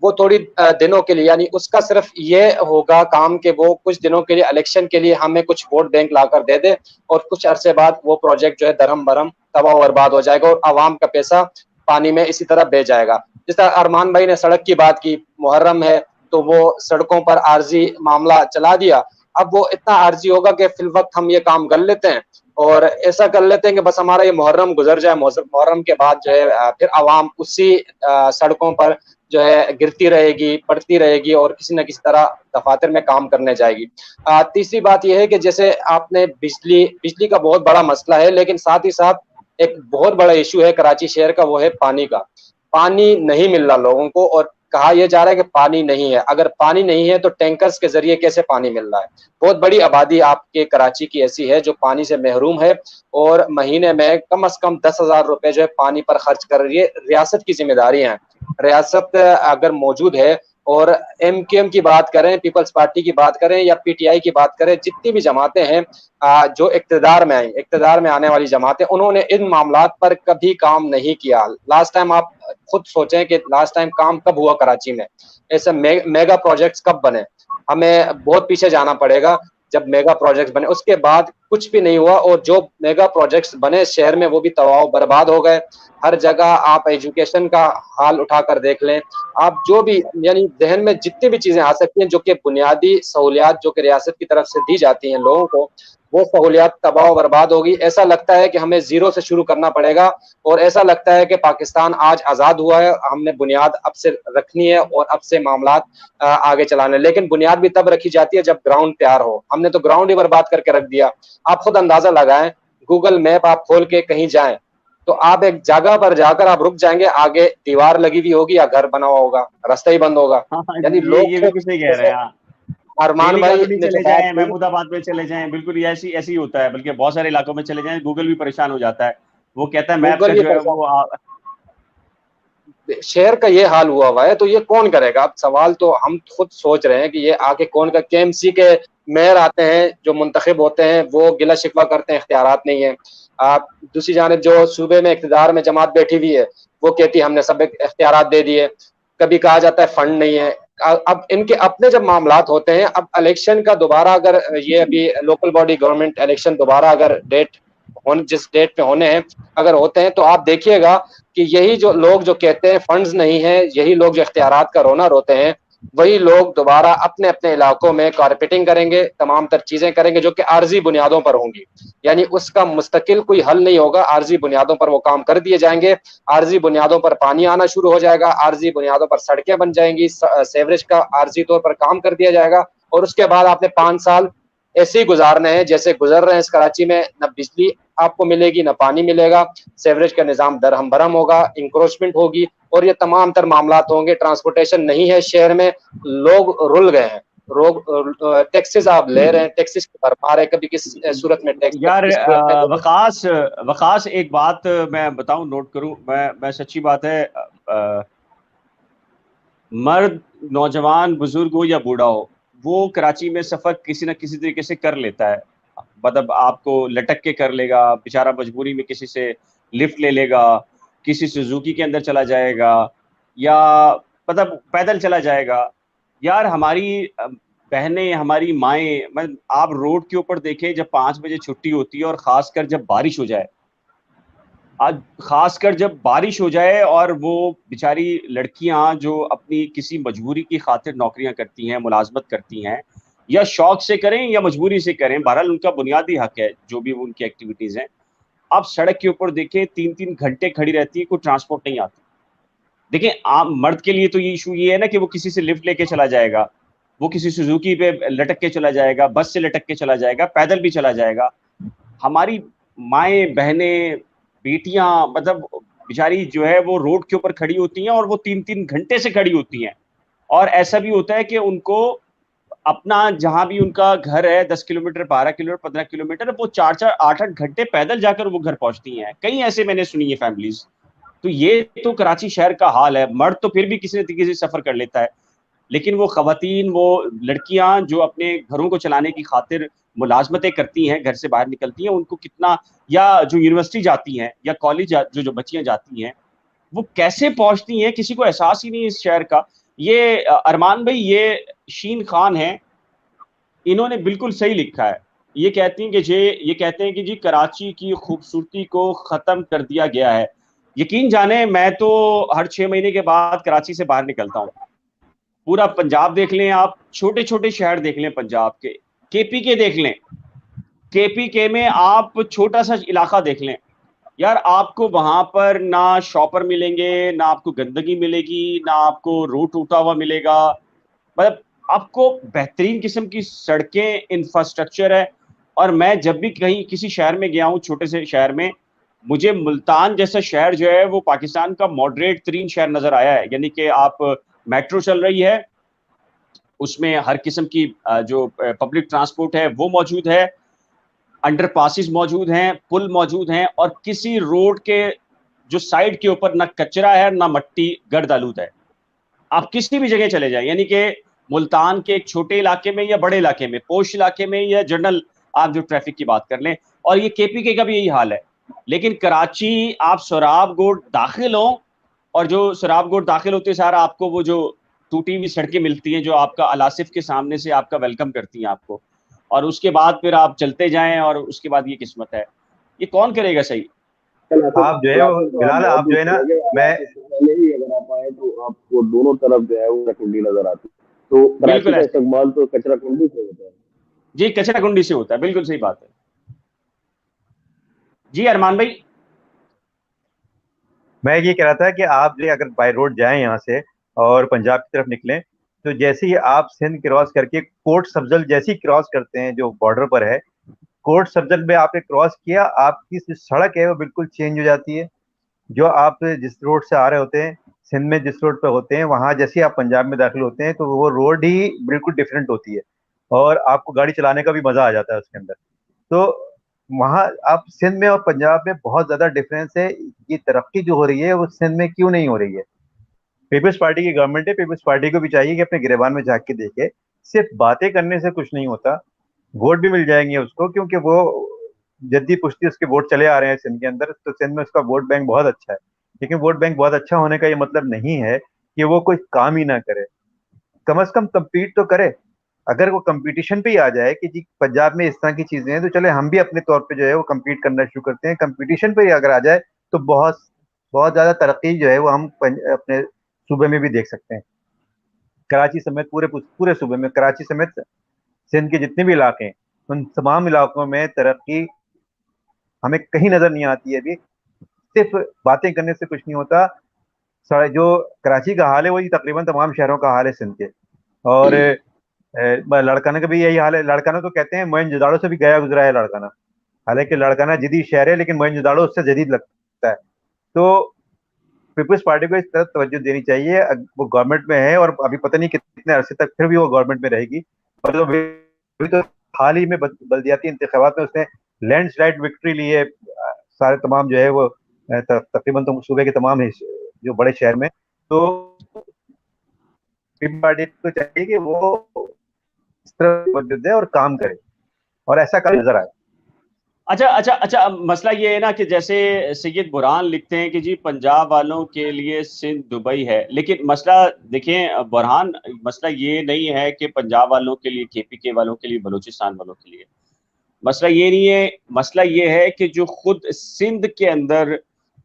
वो थोड़ी दिनों के लिए, यानी उसका सिर्फ ये होगा काम कि वो कुछ दिनों के लिए इलेक्शन के लिए हमें कुछ वोट बैंक लाकर दे दे, और कुछ अरसे बाद वो प्रोजेक्ट जो है दरहम बरहम तबाह बर्बाद हो जाएगा और आवाम का पैसा पानी में इसी तरह बह जाएगा। जिस तरह अरमान भाई ने सड़क की बात की, मुहर्रम है तो वो सड़कों पर आर्जी मामला चला दिया। अब वो इतना आर्जी होगा कि फिल वक्त हम ये काम कर लेते हैं और ऐसा कर लेते हैं कि बस हमारा ये मुहर्रम गुजर जाए, मुहर्रम के बाद जो है फिर आवाम उसी सड़कों पर जो है गिरती रहेगी, पड़ती रहेगी और किसी न किसी तरह दफातर में काम करने जाएगी। तीसरी बात यह है कि जैसे आपने बिजली का बहुत बड़ा मसला है, लेकिन साथ ही साथ एक बहुत बड़ा इशू है कराची शहर का, वो है पानी का। पानी नहीं मिल रहा लोगों को, और कहा यह जा रहा है कि पानी नहीं है। अगर पानी नहीं है तो टैंकर्स के जरिए कैसे पानी मिल रहा है? बहुत बड़ी आबादी आपके कराची की ऐसी है जो पानी से महरूम है और महीने में कम से कम 10,000 रुपए जो है पानी पर खर्च कर रही है। रियासत की जिम्मेदारी है, रियासत अगर मौजूद है, और एमकेएम की बात करें, पीपल्स पार्टी की बात करें या पीटीआई की बात करें, जितनी भी जमातें हैं जो इक्तदार में आई, इक्तदार में आने वाली जमातें, उन्होंने इन मामलात पर कभी काम नहीं किया। लास्ट टाइम आप खुद सोचें कि लास्ट टाइम काम कब हुआ कराची में, ऐसे मेगा प्रोजेक्ट्स कब बने? हमें बहुत पीछे जाना पड़ेगा जब मेगा प्रोजेक्ट्स बने, उसके बाद कुछ भी नहीं हुआ। और जो मेगा प्रोजेक्ट्स बने शहर में वो भी तबाह बर्बाद हो गए। हर जगह आप एजुकेशन का हाल उठाकर देख लें, आप जो भी यानी जहन में जितनी भी चीजें आ सकती हैं जो कि बुनियादी सहूलियात जो कि रियासत की तरफ से दी जाती हैं लोगों को, वो सहूलियात तबाह बर्बाद होगी। ऐसा लगता है कि हमें जीरो से शुरू करना पड़ेगा, और ऐसा लगता है कि पाकिस्तान आज आज़ाद हुआ है, हमने बुनियाद अब से रखनी है और अब से मामलात आगे चलाने। लेकिन बुनियाद भी तब रखी जाती है जब ग्राउंड तैयार हो। हमने तो ग्राउंड ही बर्बाद करके रख दिया। आप खुद अंदाजा लगाएं, गूगल मैप आप खोल के कहीं जाएं तो आप एक जगह पर जाकर आप रुक जाएंगे, आगे दीवार लगी हुई होगी या घर बना हुआ होगा, रास्ता ही बंद होगा। हाँ, यानी ये बिल्कुल सही कह रहे हैं आप। अरमान दिल्ली भाई कॉलोनी ने जो चले बात जाएं, की, महमूदाबाद में चले जाएं, बिल्कुल ये ऐसी ऐसी होता है। बल्कि बहुत सारे इलाकों में चले जाएं, गूगल भी परेशान हो जाता है। वो कहता है मैप गूगल का भी जो है वो शहर का ये हाल हुआ है तो ये कौन करेगा? अब सवाल तो हम खुद सोच रहे हैं कि ये आके कौन का। केएमसी के मेयर आते हैं जो मुंतखब होते हैं, वो गिला शिकवा करते हैं इख्तियारात नहीं है। आप दूसरी जानिब जो सूबे में इख्तिदार में जमात बैठी हुई है, वो कहती है हमने सब इख्तियारात दे दिए। कभी कहा जाता है फंड नहीं है। अब इनके अपने जब मामलात होते हैं, अब इलेक्शन का दोबारा अगर ये अभी लोकल बॉडी गवर्नमेंट इलेक्शन दोबारा अगर जिस डेट पे होने हैं अगर होते हैं, तो आप देखिएगा कि यही जो लोग जो कहते हैं फंड्स नहीं है, यही लोग जो इख्तियारात का रोना रोते हैं, वही लोग दोबारा अपने अपने इलाकों में कारपेटिंग करेंगे, तमाम तर चीजें करेंगे जो कि आर्जी बुनियादों पर होंगी। यानी उसका मुस्तकिल कोई हल नहीं होगा, आर्जी बुनियादों पर वो काम कर दिए जाएंगे। आर्जी बुनियादों पर पानी आना शुरू हो जाएगा, आर्जी बुनियादों पर सड़कें बन जाएंगी, सेवरेज का आर्जी तौर पर काम कर दिया जाएगा। और उसके बाद आपने 5 साल ऐसे ही गुजारने हैं जैसे गुजर रहे हैं इस कराची में। न बिजली आपको मिलेगी, न पानी मिलेगा, सेवरेज का निज़ाम दरहम भरम होगा, इंक्रोचमेंट होगी और ये तमाम तर मामलात होंगे। ट्रांसपोर्टेशन नहीं है शहर में, लोग रुल गए हैं। टैक्सेस आप ले रहे हैं, टैक्सेस की भरमार है, कभी किस सूरत में टैक्स, यार किस सूरत में वकास वकास एक बात मैं बताऊं, नोट करूं, मैं सच्ची बात है, मर्द, नौजवान, बुजुर्ग हो या बूढ़ा हो, वो कराची में सफर किसी न किसी तरीके से कर लेता है। मतलब आपको लटक के कर लेगा, बेचारा मजबूरी में किसी से लिफ्ट ले लेगा, किसी सुजुकी के अंदर चला जाएगा, या मतलब पैदल चला जाएगा। यार हमारी बहनें, हमारी माएँ, मतलब आप रोड के ऊपर देखें, जब 5 बजे छुट्टी होती है और ख़ासकर जब बारिश हो जाए, आज ख़ासकर जब बारिश हो जाए और वो बेचारी लड़कियाँ जो अपनी किसी मजबूरी की खातिर नौकरियाँ करती हैं, मुलाज़मत करती हैं, या शौक से करें या मजबूरी से करें, बहरहाल उनका बुनियादी हक है, जो भी उनकी एक्टिविटीज़ हैं। आप सड़क के ऊपर देखें 3-3 घंटे खड़ी रहती है, कोई ट्रांसपोर्ट नहीं आती। देखिए, आम मर्द के लिए तो ये इशू ये है ना कि वो किसी से लिफ्ट लेके चला जाएगा, वो किसी सुजुकी पे लटक के चला जाएगा, बस से लटक के चला जाएगा, पैदल भी चला जाएगा। हमारी माएँ, बहनें, बेटियाँ, मतलब बेचारी जो है वो रोड के ऊपर खड़ी होती हैं और वो 3-3 घंटे से खड़ी होती हैं। और ऐसा भी होता है कि उनको अपना जहाँ भी उनका घर है 10 किलोमीटर, 12 किलोमीटर, 15 किलोमीटर, वो 4-4, 8-8 घंटे पैदल जाकर वो घर पहुँचती हैं। कई ऐसे मैंने सुनी है फैमिलीज़। तो ये तो कराची शहर का हाल है। मर्द तो फिर भी किसी न किसी सफ़र कर लेता है, लेकिन वो ख़वातीन, वो लड़कियाँ जो अपने घरों को चलाने की खातिर मुलाज़मतें करती हैं, घर से बाहर निकलती हैं, उनको कितना, या जो यूनिवर्सिटी जाती हैं या कॉलेज जो बच्चियाँ जाती हैं, वो कैसे पहुँचती हैं, किसी को एहसास ही नहीं है इस शहर का। ये अरमान भाई, ये शीन खान है, इन्होंने बिल्कुल सही लिखा है। ये कहते हैं कि जी कराची की खूबसूरती को खत्म कर दिया गया है। यकीन जाने, मैं तो हर 6 महीने के बाद कराची से बाहर निकलता हूँ। पूरा पंजाब देख लें आप, छोटे छोटे शहर देख लें पंजाब के, केपीके देख लें, केपीके में आप छोटा सा इलाका देख लें यार, आपको वहां पर ना शॉपर मिलेंगे, ना आपको गंदगी मिलेगी, ना आपको रोड टूटा हुआ मिलेगा। मतलब आपको बेहतरीन किस्म की सड़कें, इंफ्रास्ट्रक्चर है। और मैं जब भी कहीं किसी शहर में गया हूँ, छोटे से शहर में, मुझे मुल्तान जैसा शहर जो है वो पाकिस्तान का मॉडरेट तरीन शहर नजर आया है। यानी कि आप, मेट्रो चल रही है, उसमें हर किस्म की जो पब्लिक ट्रांसपोर्ट है वो मौजूद है, अंडर पासिस मौजूद हैं, पुल मौजूद हैं, और किसी रोड के जो साइड के ऊपर ना कचरा है ना मट्टी गर्द आलूद है। आप किसी भी जगह चले जाएं, यानी कि मुल्तान के एक छोटे इलाके में या बड़े इलाके में, पोश इलाके में या जनरल, आप जो ट्रैफिक की बात कर लें, और ये केपीके का भी यही हाल है। लेकिन कराची आप सोराब गोड दाखिल हो, और जो सोराब गोड दाखिल होते सारा आपको वो जो टूटी हुई सड़कें मिलती हैं जो आपका अलासिफ के सामने से आपका वेलकम करती हैं आपको, और उसके बाद फिर आप चलते जाएं, और उसके बाद ये किस्मत है। ये कौन करेगा सही? आप जो है वो तो आप बिलाल, बहुत आप जो दूर है ना, चले गए, मैं हालात इससे पहले ही अगर आप आए तो आपको दोनों तरफ जो है वो कचरा कुंडी नजर आती है। तो कराची बिल्कुल का ऐसे, इस्तेमाल तो कचरा कुंडी से होता है। जी कचरा कुंडी से होता है, बिल्कुल सही बात है। जी अरमान भाई। मैं ये कह रहा था कि आप जो अगर बाय रोड जाएं यहाँ से और पंजाब की तरफ निकलें, तो जैसे ही आप सिंध क्रॉस करके कोट सफजल जैसे ही क्रॉस करते हैं, जो बॉर्डर पर है, कोट सफजल में आपने क्रॉस किया, आपकी जो सड़क है वो बिल्कुल चेंज हो जाती है। जो आप जिस रोड से आ रहे होते हैं, सिंध में जिस रोड पे होते हैं, वहां जैसे ही आप पंजाब में दाखिल होते हैं तो वो रोड ही बिल्कुल डिफरेंट होती है, और आपको गाड़ी चलाने का भी मजा आ जाता है उसके अंदर। तो वहाँ आप सिंध में और पंजाब में बहुत ज्यादा डिफरेंस है। ये तरक्की जो हो रही है वो सिंध में क्यों नहीं हो रही है? पीपल्स पार्टी की गवर्नमेंट है, पीपल्स पार्टी को भी चाहिए कि अपने गिरेबान में झांक के देखे। सिर्फ बातें करने से कुछ नहीं होता। वोट भी मिल जाएंगे उसको, क्योंकि वो जद्दी पुश्ती उसके वोट चले आ रहे हैं सिंध के अंदर, तो सिंध में उसका वोट बैंक बहुत अच्छा है। लेकिन वोट बैंक बहुत अच्छा होने का ये मतलब नहीं है कि वो कोई काम ही ना करे। कम से कम कम्पीट तो करे। अगर वो कंपटीशन पे ही आ जाए कि जी पंजाब में इस तरह की चीजें हैं, तो चले हम भी अपने तौर पे जो है वो कम्पीट करना शुरू करते हैं। कंपटीशन पे ही अगर आ जाए तो बहुत बहुत ज्यादा तरक्की जो है वो हम अपने सूबे में भी देख सकते हैं। कराची समेत पूरे पूरे सूबे में, कराची समेत सिंध के जितने भी इलाके हैं, उन तमाम इलाकों में तरक्की हमें कहीं नजर नहीं आती है अभी। सिर्फ बातें करने से कुछ नहीं होता। जो कराची का हाल है वही तकरीबन तमाम शहरों का हाल है सिंध के। और लड़काना का भी यही हाल है। लड़काना तो कहते हैं मोहनजोदाड़ो से भी गया गुजरा है लड़काना। हालांकि लड़काना जदीद शहर है, लेकिन मोहनजोदाड़ो उससे जदीद लगता है। तो पीपल्स पार्टी को इस तरफ तवज्जो देनी चाहिए। वो गवर्नमेंट में है और अभी पता नहीं कितने अरसे तक फिर भी वो गवर्नमेंट में रहेगी। और तो अभी तो हाल ही में बल्दियाती इंतखाबात में उसने लैंडस्लाइड विक्ट्री ली है। सारे तमाम जो है वो तकरीबन तो सूबे के तमाम जो बड़े शहर में। तो पीपल्स पार्टी को चाहिए कि वो इस तरफ तवज्जो दे और काम करे, और ऐसा काम नजर आए। अच्छा अच्छा अच्छा, अब मसला ये है ना कि जैसे सैयद बुरहान लिखते हैं कि जी पंजाब वालों के लिए सिंध दुबई है, लेकिन मसला देखें बुरहान, मसला ये नहीं है कि पंजाब वालों के लिए, केपीके वालों के लिए, बलूचिस्तान वालों के लिए मसला ये नहीं है। मसला ये है कि जो खुद सिंध के अंदर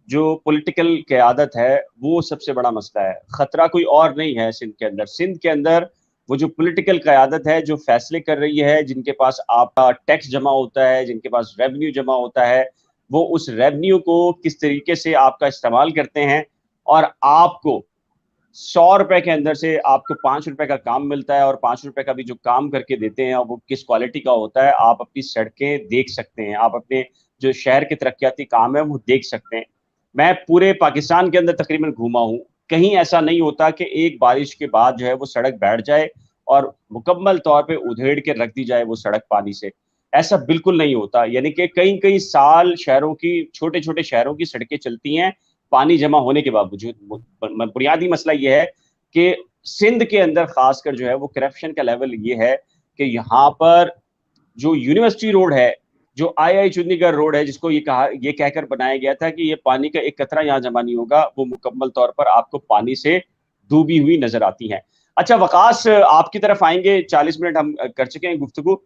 जो पॉलिटिकल क़यादत है वो सबसे बड़ा मसला है। खतरा कोई और नहीं है सिंध के अंदर। सिंध के अंदर वो जो पॉलिटिकल क़यादत है, जो फैसले कर रही है, जिनके पास आपका टैक्स जमा होता है, जिनके पास रेवेन्यू जमा होता है, वो उस रेवेन्यू को किस तरीके से आपका इस्तेमाल करते हैं। और आपको 100 रुपए के अंदर से आपको 5 रुपए का काम मिलता है, और 5 रुपए का भी जो काम करके देते हैं वो किस क्वालिटी का होता है, आप अपनी सड़कें देख सकते हैं, आप अपने जो शहर के तरक्याती काम है वो देख सकते हैं। मैं पूरे पाकिस्तान के अंदर तकरीबन घूमा हूँ, कहीं ऐसा नहीं होता कि एक बारिश के बाद जो है वो सड़क बैठ जाए और मुकम्मल तौर पे उधेड़ के रख दी जाए वो सड़क पानी से। ऐसा बिल्कुल नहीं होता। यानी कि कई कई साल शहरों की, छोटे छोटे शहरों की सड़कें चलती हैं पानी जमा होने के बावजूद। बुनियादी मसला ये है कि सिंध के अंदर खासकर जो है वो करप्शन का लेवल ये है कि यहाँ पर जो यूनिवर्सिटी रोड है, जो आई चुन्नीगढ़ रोड है, जिसको ये कहकर बनाया गया था कि ये पानी का एक कतरा यहाँ जमा नहीं होगा, वो मुकम्मल तौर पर आपको पानी से डूबी हुई नजर आती हैं। अच्छा वकास, आपकी तरफ आएंगे, 40 मिनट हम कर चुके हैं गुफ्तगू।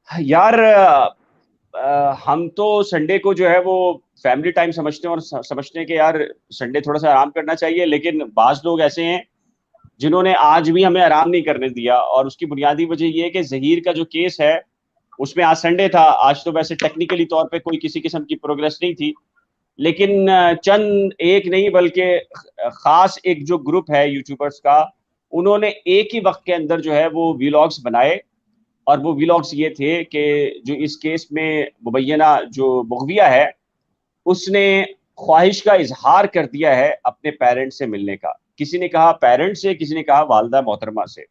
यार हम तो संडे को जो है वो फैमिली टाइम समझते हैं और समझते हैं कि यार संडे थोड़ा सा आराम करना चाहिए, लेकिन बाज लोग ऐसे हैं जिन्होंने आज भी हमें आराम नहीं करने दिया, और उसकी बुनियादी वजह यह है कि जहीर का जो केस है उसमें आज संडे था, आज तो वैसे टेक्निकली तौर पे कोई किसी किस्म की प्रोग्रेस नहीं थी, लेकिन चंद एक नहीं बल्कि खास एक जो ग्रुप है यूट्यूबर्स का, उन्होंने एक ही वक्त के अंदर जो है वो वीलॉग्स बनाए, और वो वीलॉग्स ये थे कि जो इस केस में मुबैना जो मुगविया है उसने ख्वाहिश का इजहार कर दिया है अपने पेरेंट्स से मिलने का। किसी ने कहा पेरेंट्स से, किसी ने कहा वालदा मोहतरमा से।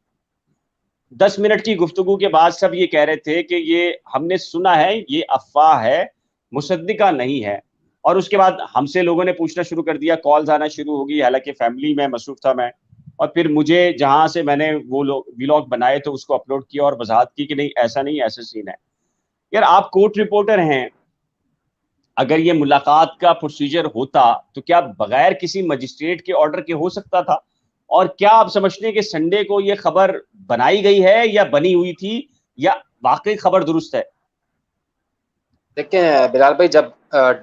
10 मिनट की गुफ्तगू के बाद सब ये कह रहे थे कि ये हमने सुना है, ये अफवाह है, मुसद्दिका नहीं है। और उसके बाद हमसे लोगों ने पूछना शुरू कर दिया, कॉल्स आना शुरू हो गई, हालांकि फैमिली में मसरूफ था मैं, और फिर मुझे जहां से मैंने वो व्लॉग बनाए तो उसको अपलोड किया और वजाहत की कि नहीं ऐसा नहीं, ऐसा सीन है। यार आप कोर्ट रिपोर्टर हैं, अगर ये मुलाकात का प्रोसीजर होता तो क्या बगैर किसी मजिस्ट्रेट के ऑर्डर के हो सकता था? और क्या आप समझते हैं कि संडे को ये खबर बनाई गई है या बनी हुई थी, या वाकई खबर दुरुस्त है? देखिए बिलाल भाई, जब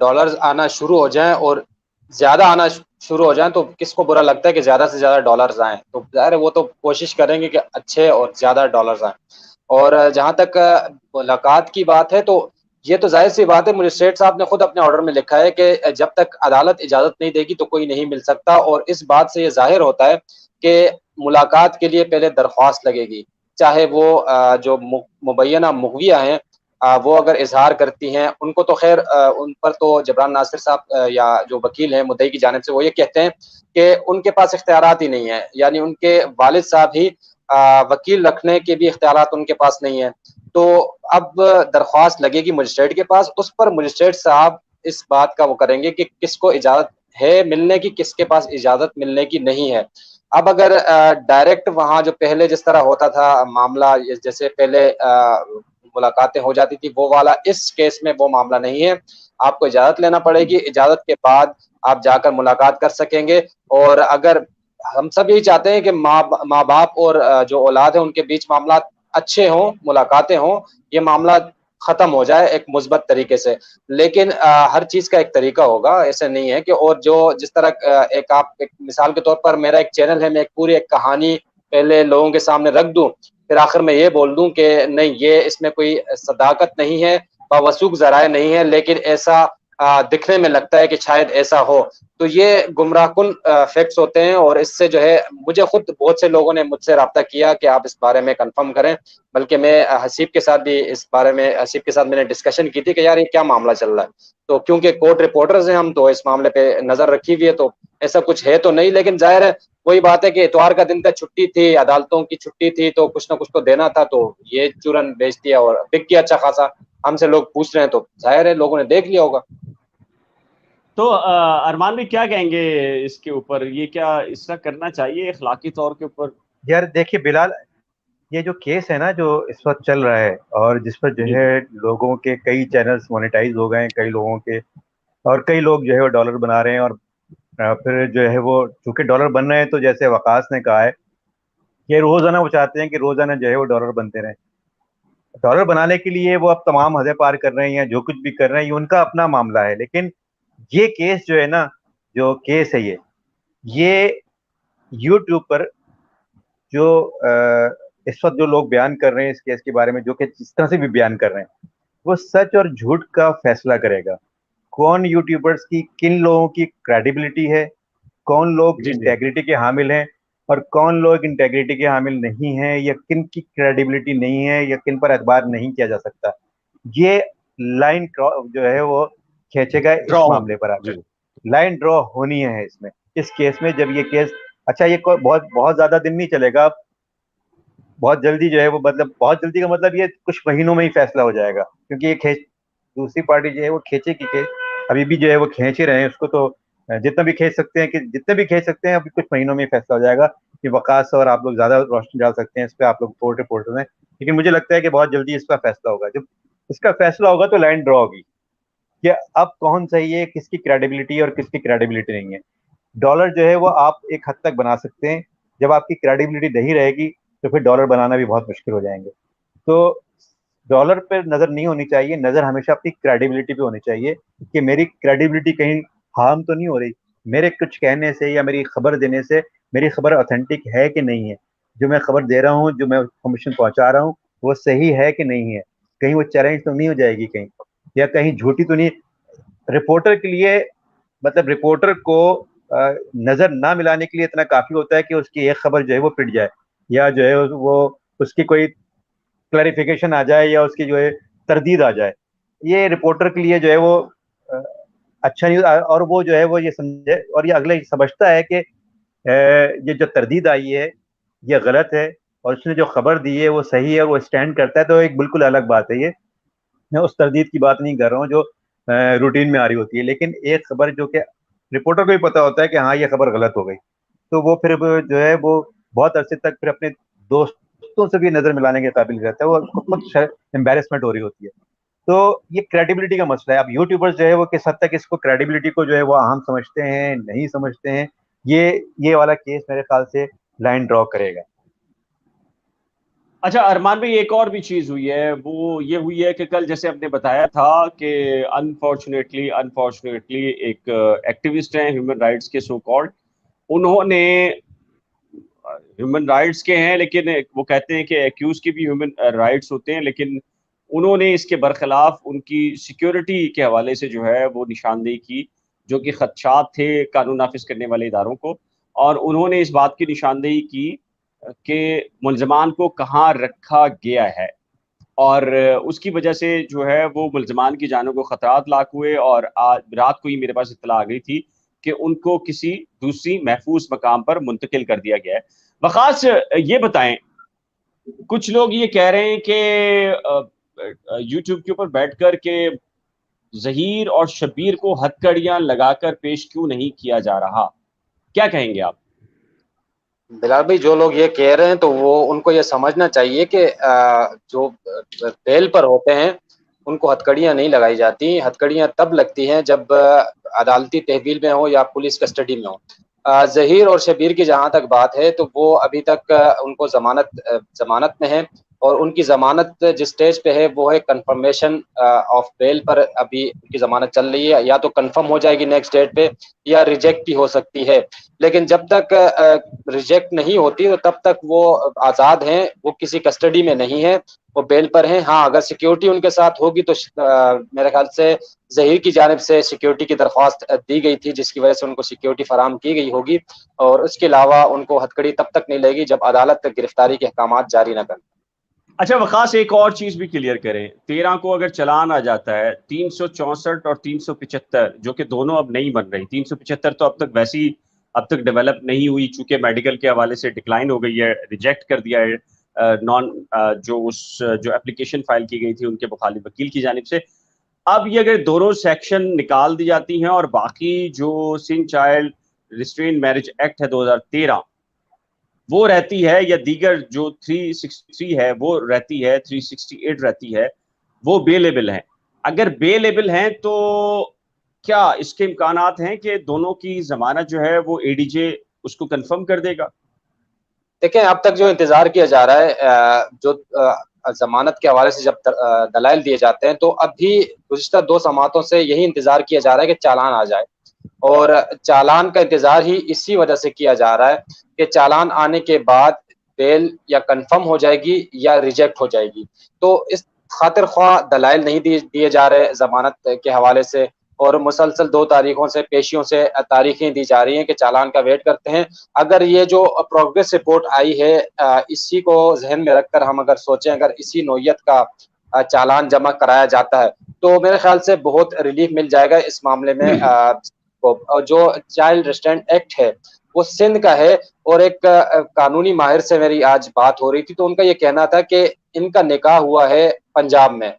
डॉलर्स आना शुरू हो जाएं और ज़्यादा आना शुरू हो जाएं तो किसको बुरा लगता है कि ज़्यादा से ज़्यादा डॉलर्स आएँ। तो ज़ाहिर है वो तो कोशिश करेंगे कि अच्छे और ज़्यादा डॉलर्स आएँ। और जहाँ तक मुलाकात की बात है, तो ये तो ज़ाहिर-सी बात है, मजिस्ट्रेट साहब ने खुद अपने ऑर्डर में लिखा है कि जब तक अदालत इजाज़त नहीं देगी तो कोई नहीं मिल सकता, और इस बात से ये ज़ाहिर होता है कि मुलाकात के लिए पहले दरख्वास्त लगेगी। चाहे वो जो मुबैना मुगविया हैं, वो अगर इज़हार करती हैं, उनको तो ख़ैर उन पर तो जबरान नासिर साहब या जो वकील हैं मुद्दई की जानिब से, वो ये कहते हैं कि उनके पास इख्तियारात ही नहीं है, यानी उनके वालिद साहब ही वकील रखने के भी इख्तियारात उनके पास नहीं है। तो अब दरख्वास्त लगेगी मजिस्ट्रेट के पास, उस पर मजिस्ट्रेट साहब इस बात का वो करेंगे कि किसको इजाज़त है मिलने की, किसके पास इजाज़त मिलने की नहीं है। अब अगर डायरेक्ट वहाँ जो पहले जिस तरह होता था मामला, जैसे पहले मुलाकातें हो जाती थी, वो वाला इस केस में वो मामला नहीं है। आपको इजाज़त लेना पड़ेगी, इजाज़त के बाद आप जाकर मुलाकात कर सकेंगे। और अगर हम सब यही चाहते हैं कि माँ बाप और जो औलाद है उनके बीच मामला अच्छे हों, मुलाकातें हों, ये मामला ख़त्म हो जाए एक मुस्बत तरीके से। लेकिन हर चीज़ का एक तरीका होगा, ऐसे नहीं है कि, और जो जिस तरह एक मिसाल के तौर पर मेरा एक चैनल है, मैं एक पूरी एक कहानी पहले लोगों के सामने रख दूँ, फिर आखिर में ये बोल दूँ कि नहीं, ये इसमें कोई सदाकत नहीं है, बावसूख ज़राए नहीं है, लेकिन ऐसा दिखने में लगता है कि शायद ऐसा हो। तो ये गुमराहकुन फैक्ट्स होते हैं, और इससे जो है मुझे खुद बहुत से लोगों ने मुझसे राब्ता किया कि आप इस बारे में कन्फर्म करें। बल्कि मैं हसीब के साथ भी इस बारे में, हसीब के साथ मैंने डिस्कशन की थी कि यार ये क्या मामला चल रहा है। तो क्योंकि कोर्ट रिपोर्टर्स हैं हम, तो इस मामले पे नज़र रखी हुई है, तो ऐसा कुछ है तो नहीं, लेकिन ज़ाहिर है वही बात है कि इतवार का दिन का छुट्टी थी, अदालतों की छुट्टी थी, तो कुछ ना कुछ तो देना था, तो ये चूरन बेच दिया और बिक गया अच्छा खासा। हमसे लोग पूछ रहे हैं तो ज़ाहिर है लोगों ने देख लिया होगा। तो अरमान भी क्या कहेंगे इसके ऊपर? ये क्या इस तरह करना चाहिए अखलाकी तौर के ऊपर? यार देखिए बिलाल, ये जो केस है ना जो इस वक्त चल रहा है, और जिस पर जो जी है जी लोगों के कई चैनल्स मोनेटाइज हो गए हैं, कई लोगों के, और कई लोग जो है वो डॉलर बना रहे हैं, और फिर जो है वो चूंकि डॉलर बन रहे हैं, तो जैसे वकास ने कहा है कि रोजाना वो चाहते हैं कि रोजाना जो है वो डॉलर बनते रहें। डॉलर बनाने के लिए वो अब तमाम हदें पार कर रहे हैं या जो कुछ भी कर रहे हैं, ये उनका अपना मामला है। लेकिन ये केस जो है ना, जो केस है ये यूट्यूब पर जो इस वक्त जो लोग बयान कर रहे हैं इस केस के बारे में, जो कि जिस तरह से भी बयान कर रहे हैं, वो सच और झूठ का फैसला करेगा। कौन यूट्यूबर्स की, किन लोगों की क्रेडिबिलिटी है, कौन लोग जी जी इंटेग्रिटी के हामिल हैं और कौन लोग इंटेग्रिटी के हामिल नहीं हैं, या किन की क्रेडिबिलिटी नहीं है, या किन पर एतबार नहीं किया जा सकता, ये लाइन जो है वो खींचेगा ड्रॉ इस हो। मामले पर आकर। जी लाइन ड्रॉ होनी है इसमें, इस केस में। जब ये केस, अच्छा ये बहुत बहुत ज्यादा दिन नहीं चलेगा, बहुत जल्दी जो है वो, मतलब बहुत जल्दी का मतलब ये कुछ महीनों में ही फैसला हो जाएगा, क्योंकि ये खींच, दूसरी पार्टी जो है वो खींचेगी केस, अभी भी जो है वो खींच ही रहे हैं उसको, तो जितना भी खींच सकते हैं, कि जितने भी खींच सकते हैं, अभी कुछ महीनों में ही फैसला हो जाएगा। कि वकास और आप लोग ज्यादा रोशनी डाल सकते हैं इस पर, आप लोग कोर्ट रिपोर्टर हैं, लेकिन मुझे लगता है कि बहुत जल्दी इसका फैसला होगा। जब इसका फैसला होगा तो लाइन ड्रॉ होगी कि अब कौन सही है, किसकी क्रेडिबिलिटी और किसकी क्रेडिबिलिटी नहीं है। डॉलर जो है वो आप एक हद तक बना सकते हैं, जब आपकी क्रेडिबिलिटी नहीं रहेगी तो फिर डॉलर बनाना भी बहुत मुश्किल हो जाएंगे। तो डॉलर पर नज़र नहीं होनी चाहिए, नज़र हमेशा अपनी क्रेडिबिलिटी पे होनी चाहिए कि मेरी क्रेडिबिलिटी कहीं हार्म तो नहीं हो रही, मेरे कुछ कहने से या मेरी खबर देने से मेरी खबर ऑथेंटिक है कि नहीं है, जो मैं खबर दे रहा हूँ, जो मैं इन्फॉर्मेशन पहुंचा रहा हूँ वो सही है कि नहीं है, कहीं वो चैलेंज तो नहीं हो जाएगी कहीं, या कहीं झूठी तो नहीं। रिपोर्टर के लिए, मतलब रिपोर्टर को नजर ना मिलाने के लिए इतना काफी होता है कि उसकी एक खबर जो है वो पिट जाए, या जो है वो उसकी कोई क्लैरिफिकेशन आ जाए, या उसकी जो है तरदीद आ जाए। ये रिपोर्टर के लिए जो है वो अ, अच्छा नहीं, और वो जो है वो ये समझे और ये अगले समझता है कि ये जो तरदीद आई है ये गलत है, और उसने जो खबर दी है वो सही है और वो स्टैंड करता है, तो एक बिल्कुल अलग बात है ये। मैं उस तरदीद की बात नहीं कर रहा हूँ जो रूटीन में आ रही होती है, लेकिन एक खबर जो कि रिपोर्टर को भी पता होता है कि हाँ ये खबर गलत हो गई, तो वो फिर जो है वो बहुत अरसे तक फिर अपने दोस्तों से भी नजर मिलाने के काबिल रहता है, वो खुद एम्बेरसमेंट हो रही होती है। तो ये क्रेडिबिलिटी का मसला है। अब यूट्यूबर्स जो है वो किस हद तक इसको क्रेडिबिलिटी को जो है वो अहम समझते हैं, नहीं समझते हैं, ये वाला केस मेरे ख्याल से लाइन ड्रॉ करेगा। अच्छा अरमान भाई, एक और भी चीज हुई है, वो ये हुई है कि कल जैसे आपने बताया था कि अनफॉर्चुनेटली एक एक्टिविस्ट हैं ह्यूमन राइट्स के, सो कॉल्ड, उन्होंने, ह्यूमन राइट्स के हैं लेकिन वो कहते हैं कि एक्यूज के भी ह्यूमन राइट्स होते हैं, लेकिन उन्होंने इसके बरखिलाफ उनकी सिक्योरिटी के हवाले से जो है वो निशानदेही की, जो कि खदशात थे कानून नाफिज करने वाले इदारों को। और उन्होंने इस बात की निशानदेही की कि मुलजमान को कहाँ रखा गया है, और उसकी वजह से जो है वो मुलजमान की जानों को खतरात लाक हुए, और आज रात को ही मेरे पास इत्तला आ गई थी कि उनको किसी दूसरी महफूज मकाम पर मुंतकिल कर दिया गया है। वखास ये बताएं, कुछ लोग ये कह रहे हैं कि यूट्यूब के ऊपर बैठकर के जहीर और शबीर को हथकड़ियां लगाकर पेश क्यों नहीं किया जा रहा, क्या कहेंगे आप? बिलाल भाई, जो लोग ये कह रहे हैं तो वो उनको ये समझना चाहिए कि जो बेल पर होते हैं उनको हथकड़ियां नहीं लगाई जाती। हथकड़ियां तब लगती हैं जब अदालती तहवील में हो या पुलिस कस्टडी में हो। जहीर और शबीर की जहां तक बात है तो वो अभी तक उनको जमानत में है, और उनकी जमानत जिस स्टेज पे है वो है कंफर्मेशन ऑफ बेल पर। अभी उनकी जमानत चल रही है, या तो कंफर्म हो जाएगी नेक्स्ट डेट पे या रिजेक्ट भी हो सकती है। लेकिन जब तक रिजेक्ट नहीं होती तो तब तक वो आज़ाद हैं, वो किसी कस्टडी में नहीं है, वो बेल पर हैं। हाँ, अगर सिक्योरिटी उनके साथ होगी तो मेरे ख्याल से ज़हीर की जानिब से सिक्योरिटी की दरख्वास्त दी गई थी, जिसकी वजह से उनको सिक्योरिटी फराहम की गई होगी, और उसके अलावा उनको हथकड़ी तब तक नहीं लगेगी जब अदालत गिरफ्तारी के अहकामात जारी न करें। अच्छा वखास, एक और चीज भी क्लियर करें, 13 को अगर चलान आ जाता है, 364 और 375 जो कि दोनों अब नहीं बन रही, 375 तो अब तक वैसे ही अब तक डेवलप नहीं हुई, चूंकि मेडिकल के हवाले से डिक्लाइन हो गई है, रिजेक्ट कर दिया है नॉन जो एप्लीकेशन फाइल की गई थी उनके मुखालिफ वकील की जानिब से। अब ये अगर दोनों सेक्शन निकाल दी जाती हैं और बाकी जो Sindh child restraint marriage act है 2013 वो रहती है, या दीगर जो 363 है वो रहती है, 368 रहती है, वो बेलेबल हैं। अगर बेलेबल हैं तो क्या इसके इम्कानात हैं कि दोनों की जमानत जो है वो एडीजे उसको कंफर्म कर देगा? देखें, अब तक जो इंतजार किया जा रहा है, जो जमानत के हवाले से जब दलाइल दिए जाते हैं तो अभी गुज़िश्ता 2 समातों से यही इंतजार किया जा रहा है कि चालान आ जाए, और चालान का इंतजार ही इसी वजह से किया जा रहा है कि चालान आने के बाद बेल या कंफर्म हो जाएगी या रिजेक्ट हो जाएगी। तो इस खातिर ख्वाह दलाइल नहीं दिए जा रहे जमानत के हवाले से, और मुसलसल 2 तारीखों से पेशियों से तारीखें दी जा रही हैं कि चालान का वेट करते हैं। अगर ये जो प्रोग्रेस रिपोर्ट आई है, इसी को ज़हन में रखकर हम अगर सोचें, अगर इसी नौइयत का चालान जमा कराया जाता है तो मेरे ख्याल से बहुत रिलीफ मिल जाएगा इस मामले में। जो चाइल्ड रिस्ट्रेंट एक्ट है वो सिंध का है, और एक कानूनी माहिर से मेरी आज बात हो रही थी तो उनका ये कहना था कि इनका निकाह हुआ है पंजाब में।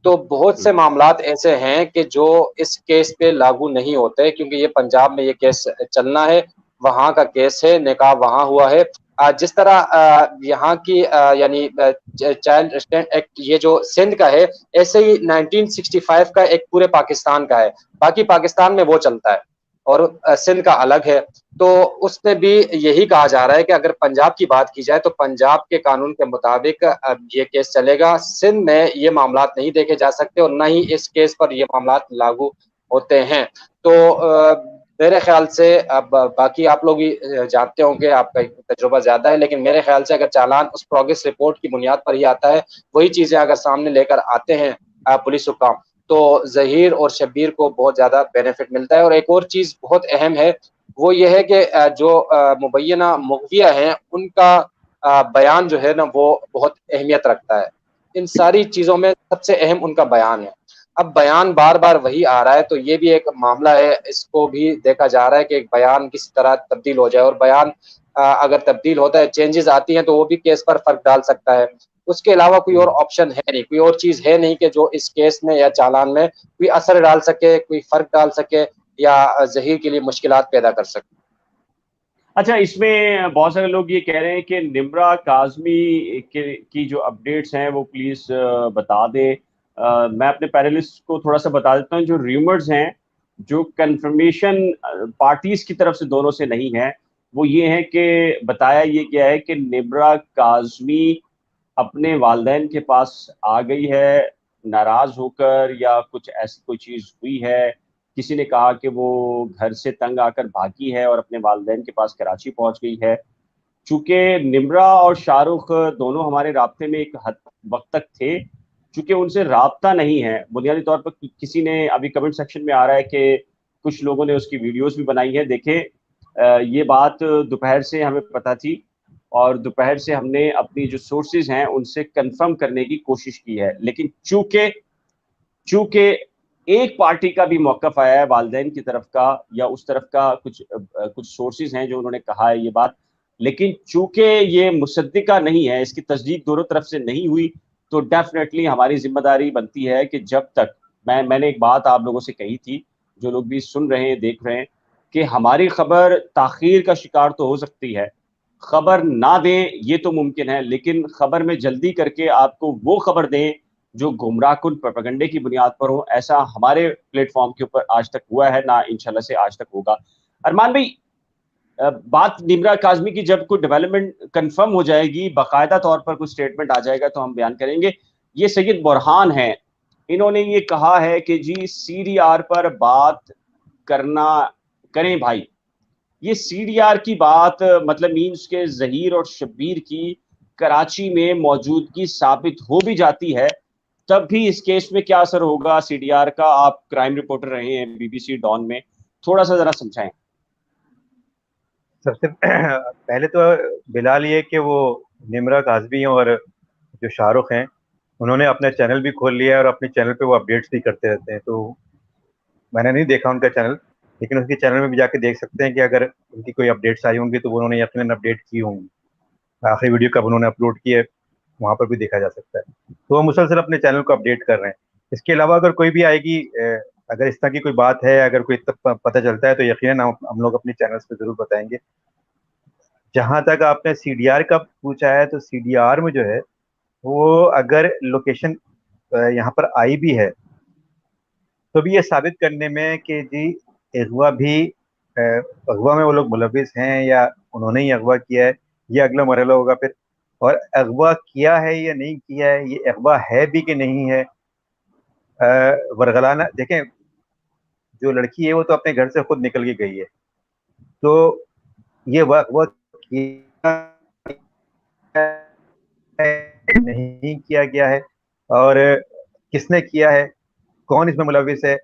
तो बहुत से मामलात ऐसे हैं कि जो इस केस पे लागू नहीं होते, क्योंकि ये पंजाब में ये केस चलना है, वहाँ का केस है, निकाह वहाँ हुआ है। जिस तरह यहाँ की यानी चाइल्ड रिस्ट्रेंट एक्ट ये जो सिंध का है, ऐसे ही 1965 का एक पूरे पाकिस्तान का है, बाकी पाकिस्तान में वो चलता है। और सिंध का अलग है। तो उसमें भी यही कहा जा रहा है कि अगर पंजाब की बात की जाए तो पंजाब के कानून के मुताबिक अब ये केस चलेगा। सिंध में ये मामलात नहीं देखे जा सकते और न ही इस केस पर ये मामलात लागू होते हैं। तो मेरे ख्याल से अब बाकी आप लोग भी जानते होंगे, आपका तजुर्बा ज़्यादा है, लेकिन मेरे ख्याल से अगर चालान उस प्रोग्रेस रिपोर्ट की बुनियाद पर ही आता है, वही चीज़ें अगर सामने लेकर आते हैं पुलिस हुकाम, तो ज़हीर और शब्बीर को बहुत ज़्यादा बेनिफिट मिलता है। और एक और चीज़ बहुत अहम है, वो ये है कि जो मुबैना मुग़विया हैं, उनका बयान जो है ना, वो बहुत अहमियत रखता है। इन सारी चीज़ों में सबसे अहम उनका बयान है। अब बयान बार-बार वही आ रहा है, तो ये भी एक मामला है, इसको भी देखा जा रहा है कि एक बयान किस तरह तब्दील हो जाए, और बयान अगर तब्दील होता है, चेंजेज़ आती हैं, तो वो भी केस पर फ़र्क डाल सकता है। उसके अलावा कोई और ऑप्शन है नहीं, कोई और चीज़ है नहीं कि जो इस केस में या चालान में कोई असर डाल सके, कोई फ़र्क डाल सके या ज़हीर के लिए मुश्किलात पैदा कर सके। अच्छा, इसमें बहुत सारे लोग ये कह रहे हैं कि निम्रा काज़मी के की जो अपडेट्स हैं वो प्लीज़ बता दें। मैं अपने पैनलिस्ट को थोड़ा-सा बता देता हूँ, जो र्यूमर्स हैं, जो कन्फर्मेशन पार्टीज़ की तरफ से दोनों से नहीं है, वो ये है कि बताया ये गया है कि निम्रा काज़मी अपने वालिदैन के पास आ गई है, नाराज़ होकर, या कुछ ऐसी कोई चीज़ हुई है। किसी ने कहा कि वो घर से तंग आकर भागी है और अपने वालिदैन के पास कराची पहुँच गई है। चूँकि निम्रा और शाहरुख दोनों हमारे राब्ते में एक हद वक़्त तक थे, चूँकि उनसे राब्ता नहीं है, बुनियादी तौर पर किसी ने अभी कमेंट सेक्शन में आ रहा है कि कुछ लोगों ने उसकी वीडियोज़ भी बनाई है। देखें, ये बात दोपहर से हमें पता थी और दोपहर से हमने अपनी जो सोर्सेज़ हैं, उनसे कन्फर्म करने की कोशिश की है। लेकिन चूँकि चूँकि एक पार्टी का भी मौक़िफ़ आया है वालिदैन की तरफ का, या उस तरफ का कुछ सोर्सेज़ हैं जो उन्होंने कहा है ये बात, लेकिन चूँकि ये मुसद्दिक़ा नहीं है, इसकी तस्दीक दोनों तरफ से नहीं हुई, तो डेफ़िनेटली हमारी ज़िम्मेदारी बनती है कि जब तक मैंने एक बात आप लोगों से कही थी, जो लोग भी सुन रहे हैं, देख रहे हैं, कि हमारी खबर ताख़ीर का शिकार तो हो सकती है, खबर ना दें ये तो मुमकिन है, लेकिन खबर में जल्दी करके आपको वो खबर दें जो गुमराहकुन प्रोपेगेंडे की बुनियाद पर हो, ऐसा हमारे प्लेटफ़ॉर्म के ऊपर आज तक हुआ है, ना इंशाल्लाह से आज तक होगा। अरमान भाई, बात निम्रा काज़मी की जब कोई डेवलपमेंट कन्फर्म हो जाएगी, बाकायदा तौर पर कोई स्टेटमेंट आ जाएगा तो हम बयान करेंगे। ये सैयद बुरहान हैं, इन्होंने ये कहा है कि जी सीडीआर पर बात करना करें भाई। ये सीडीआर की बात मतलब मीन्स के ज़हीर और शब्बीर की कराची में मौजूदगी साबित हो भी जाती है, तब भी इस केस में क्या असर होगा सीडीआर का? आप क्राइम रिपोर्टर रहे हैं बीबीसी डॉन में, थोड़ा-सा ज़रा समझाएँ। सबसे पहले तो बिलाल ये कि वो निम्रा काज़मी और जो शाहरुख हैं, उन्होंने अपना चैनल भी खोल लिया है और अपने चैनल पे वो अपडेट्स भी करते रहते हैं। तो मैंने नहीं देखा उनका चैनल, लेकिन उसके चैनल में भी जाके देख सकते हैं कि अगर उनकी कोई अपडेट्स आई होंगी तो वो उन्होंने यकीनन अपडेट की होंगी। आखिरी वीडियो कब उन्होंने अपलोड की है, वहाँ पर भी देखा जा सकता है। तो वो मुसलसल अपने चैनल को अपडेट कर रहे हैं। इसके अलावा अगर कोई भी आएगी, अगर इस तरह की कोई बात है, अगर कोई पता चलता है तो यकीनन हम लोग अपने चैनल्स पे ज़रूर बताएंगे। जहाँ तक आपने सीडीआर का पूछा है, तो सीडीआर में जो है वो अगर लोकेशन यहाँ पर आई भी है, तो भी ये साबित करने में कि जी अगवा भी अगवा में वो लोग मुलविस हैं या उन्होंने ही अगवा किया है, ये अगला मरहला होगा फिर। और अगवा किया है या नहीं किया है, ये अगवा है भी कि नहीं है, वरगलाना देखें, जो लड़की है वो तो अपने घर से खुद निकल के गई है, तो ये अगवा किया नहीं किया गया है और किसने किया है, कौन इसमें मुलविस है।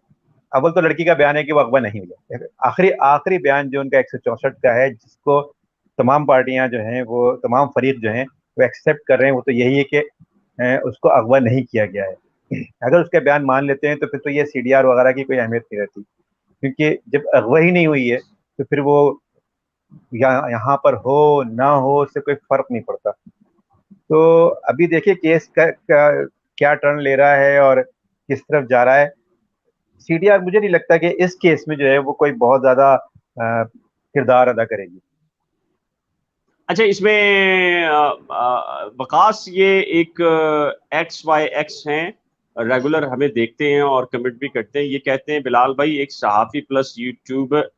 अव्वल तो लड़की का बयान है कि वो अगवा नहीं हुआ। आखिरी आखिरी बयान जो उनका 164 का है, जिसको तमाम पार्टियां जो हैं, वो तमाम फरीक जो हैं वो एक्सेप्ट कर रहे हैं, वो तो यही है कि उसको अगवा नहीं किया गया है। अगर उसका बयान मान लेते हैं तो फिर तो ये सीडीआर वगैरह की कोई अहमियत नहीं रहती, क्योंकि जब अगवा ही नहीं हुई है तो फिर वो यहाँ पर हो ना हो उससे कोई फर्क नहीं पड़ता। तो अभी देखिए केस का क्या टर्न ले रहा है और किस तरफ जा रहा है। सीडीआर मुझे नहीं लगता कि इस केस में जो है वो कोई बहुत ज्यादा किरदार अदा करेगी। अच्छा, इसमें वकास ये एक XYX हैं, रेगुलर हमें देखते हैं और कमेंट भी करते हैं। ये कहते हैं बिलाल भाई एक सहाफ़ी प्लस यूट्यूबर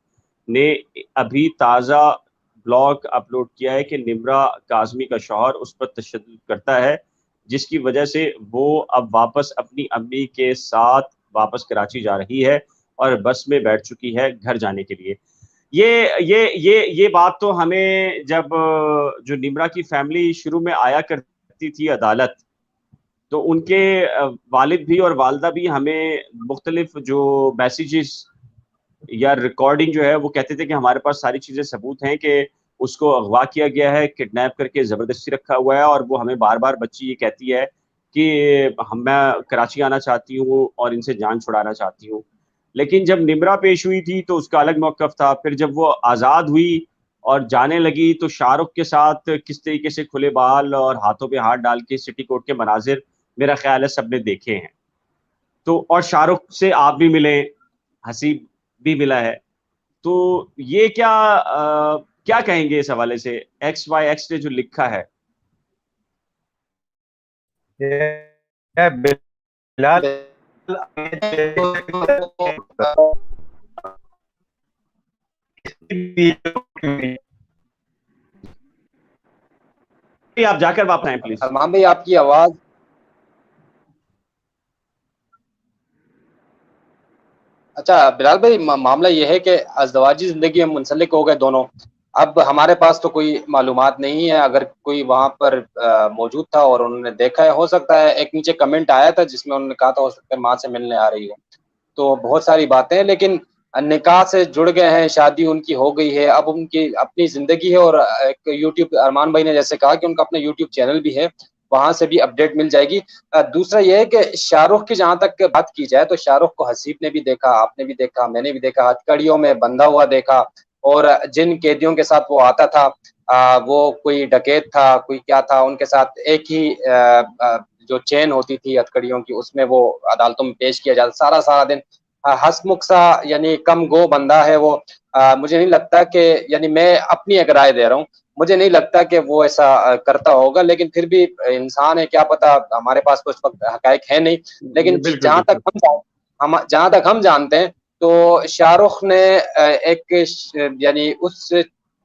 ने अभी ताज़ा ब्लॉग अपलोड किया है कि निम्रा काज़मी का शौहर उस पर तशद्दुद करता है, जिसकी वजह से वो अब वापस अपनी अम्मी के साथ वापस कराची जा रही है और बस में बैठ चुकी है घर जाने के लिए। ये बात तो हमें जब जो निम्रा की फैमिली शुरू में आया करती थी अदालत, तो उनके वालिद भी और वालदा भी हमें मुख्तलिफ जो मैसेजेस या रिकॉर्डिंग जो है वो कहते थे कि हमारे पास सारी चीज़ें सबूत हैं कि उसको अगवा किया गया है, किडनैप करके ज़बरदस्ती रखा हुआ है, और वो हमें बार-बार बच्ची ये कहती है कि मैं कराची आना चाहती हूँ और इनसे जान छुड़ाना चाहती हूँ। लेकिन जब निम्रा पेश हुई थी तो उसका अलग मौक़िफ़ था। फिर जब वो आज़ाद हुई और जाने लगी तो शाहरुख के साथ किस तरीके से खुले बाल और हाथों पे हाथ डाल के सिटी कोर्ट के मनाज़िर मेरा ख़्याल है सबने देखे हैं। तो और शाहरुख से आप भी मिले, हसीब भी मिला है। तो ये क्या कहेंगे इस हवाले से? XYX ने जो लिखा है। ये बिलाल आप जाकर वापस आएँ प्लीज़। अरमान भाई आपकी आवाज़ अच्छा बिलाल भाई, मामला ये है कि अज़दवाजी ज़िंदगी में मुंसलिक हो गए दोनों। अब हमारे पास तो कोई मालूमात नहीं है, अगर कोई वहाँ पर मौजूद था और उन्होंने देखा है, हो सकता है एक नीचे कमेंट आया था जिसमें उन्होंने कहा था हो सकता है माँ से मिलने आ रही हो। तो बहुत सारी बातें हैं, लेकिन निकाह से जुड़ गए हैं, शादी उनकी हो गई है, अब उनकी अपनी ज़िंदगी है और एक यूट्यूब, अरमान भाई ने जैसे कहा कि उनका अपना यूट्यूब चैनल भी है, वहाँ से भी अपडेट मिल जाएगी। दूसरा ये है कि शाहरुख की जहाँ तक बात की जाए तो शाहरुख को हसीब ने भी देखा, आपने भी देखा, मैंने भी देखा, हथकड़ियों में बंधा हुआ देखा, और जिन कैदियों के साथ वो आता था वो कोई डकैत था, कोई क्या था, उनके साथ एक ही जो चेन होती थी हथकड़ियों की, उसमें वो अदालतों में पेश किया जाता, सारा दिन हंसमुख सा, यानी कम गो बंदा है वो। मुझे नहीं लगता कि, यानी मैं अपनी एक राय दे रहा हूँ, मुझे नहीं लगता कि वो ऐसा करता होगा, लेकिन फिर भी इंसान है, क्या पता, हमारे पास तो इस वक्त हकायक है नहीं। लेकिन बिल्कुल, जहाँ तक बिल्कुल। जहाँ तक हम जानते हैं तो शाहरुख ने यानी उस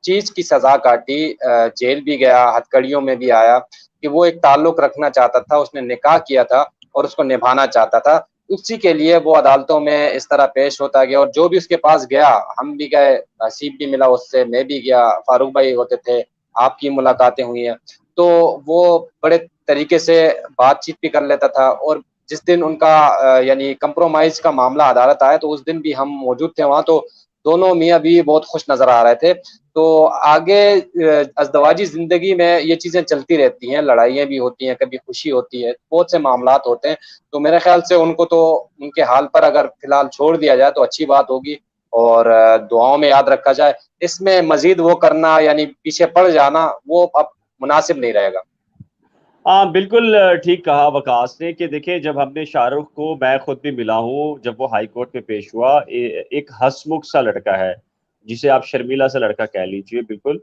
चीज की सजा काटी, जेल भी गया, हथकड़ियों में भी आया, कि वो एक ताल्लुक रखना चाहता था, उसने निकाह किया था और उसको निभाना चाहता था। उसी के लिए वो अदालतों में इस तरह पेश होता गया, और जो भी उसके पास गया, हम भी गए, नसीब भी मिला उससे, मैं भी गया, फारूक भाई होते थे, आपकी मुलाकातें हुई हैं, तो वो बड़े तरीके से बातचीत भी कर लेता था। और जिस दिन उनका यानी कंप्रोमाइज का मामला अदालत आया तो उस दिन भी हम मौजूद थे वहाँ, तो दोनों मियाँ बीवी बहुत खुश नजर आ रहे थे। तो आगे अज़दवाजी ज़िंदगी में ये चीज़ें चलती रहती हैं, लड़ाइयाँ भी होती हैं, कभी खुशी होती है, बहुत से मामलात होते हैं। तो मेरे ख़्याल से उनको तो उनके हाल पर अगर फ़िलहाल छोड़ दिया जाए तो अच्छी बात होगी, और दुआओं में याद रखा जाए। इसमें मज़ीद वो करना, यानी पीछे पड़ जाना, वो अब मुनासिब नहीं रहेगा। हाँ, बिल्कुल ठीक कहा वकास ने कि देखिए, जब हमने शाहरुख को, मैं खुद भी मिला हूँ, जब वो हाई कोर्ट में पेश हुआ, एक हंसमुख सा लड़का है, जिसे आप शर्मीला सा लड़का कह लीजिए, बिल्कुल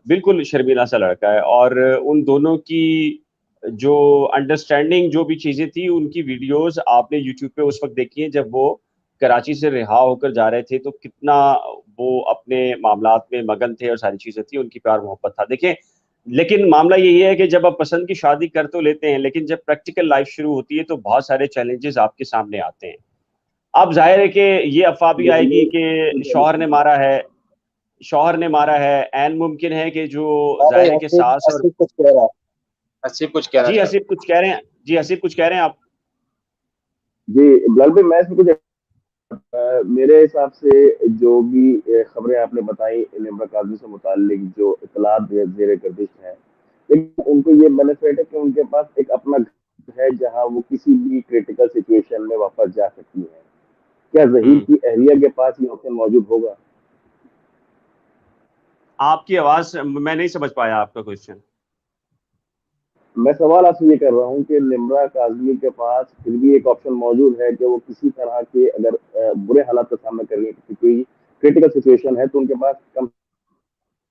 बिल्कुल शर्मीला सा लड़का है। और उन दोनों की जो अंडरस्टैंडिंग, जो भी चीज़ें थी, उनकी वीडियोस आपने यूट्यूब पे उस वक्त देखी है जब वो कराची से रिहा होकर जा रहे थे, तो कितना वो अपने मामलात में मगन थे और सारी चीज़ें थी, उनकी प्यार मोहब्बत था। देखिए, लेकिन मामला यही है कि जब आप पसंद की शादी कर तो लेते हैं, लेकिन जब प्रैक्टिकल लाइफ शुरू होती है तो बहुत सारे चैलेंजेस आपके सामने आते हैं। अब ज़ाहिर है कि ये अफ़वाह भी आएगी कि शौहर ने मारा है, ऐन मुमकिन है कि जो हाँ भाई, ज़ाहिर है कि हसीब सास और हसीब कुछ कह रहा है, हसीब कुछ कहना जी, चाह रहा हसीब कुछ कह रहे हैं, जी, हसीब कुछ कह रहे हैं आप? जी बिलाल भाई, मैं इसमें कुछ मेरे हिसाब से जो भी खबरें आपने बताई निम्रा काज़मी से मुताल्लिक, जो इतलात ज़ेर गर्दिश है, लेकिन उनको ये बेनिफिट है कि उनके पास एक अपना घर है जहां वो किसी भी क्रिटिकल सिचुएशन में वापस जा सकती हैं। क्या ज़हीर हुँ। की अहलिया के पास ये ऑप्शन मौजूद होगा? आपकी आवाज़ मैं नहीं समझ पाया आपका क्वेश्चन। मैं सवाल आपसे ये कर रहा हूँ कि निम्रा काज़मी के पास फिर भी एक ऑप्शन मौजूद है कि वो किसी तरह के अगर बुरे हालात का सामना करने की कोई क्रिटिकल सिचुएशन है तो उनके पास कम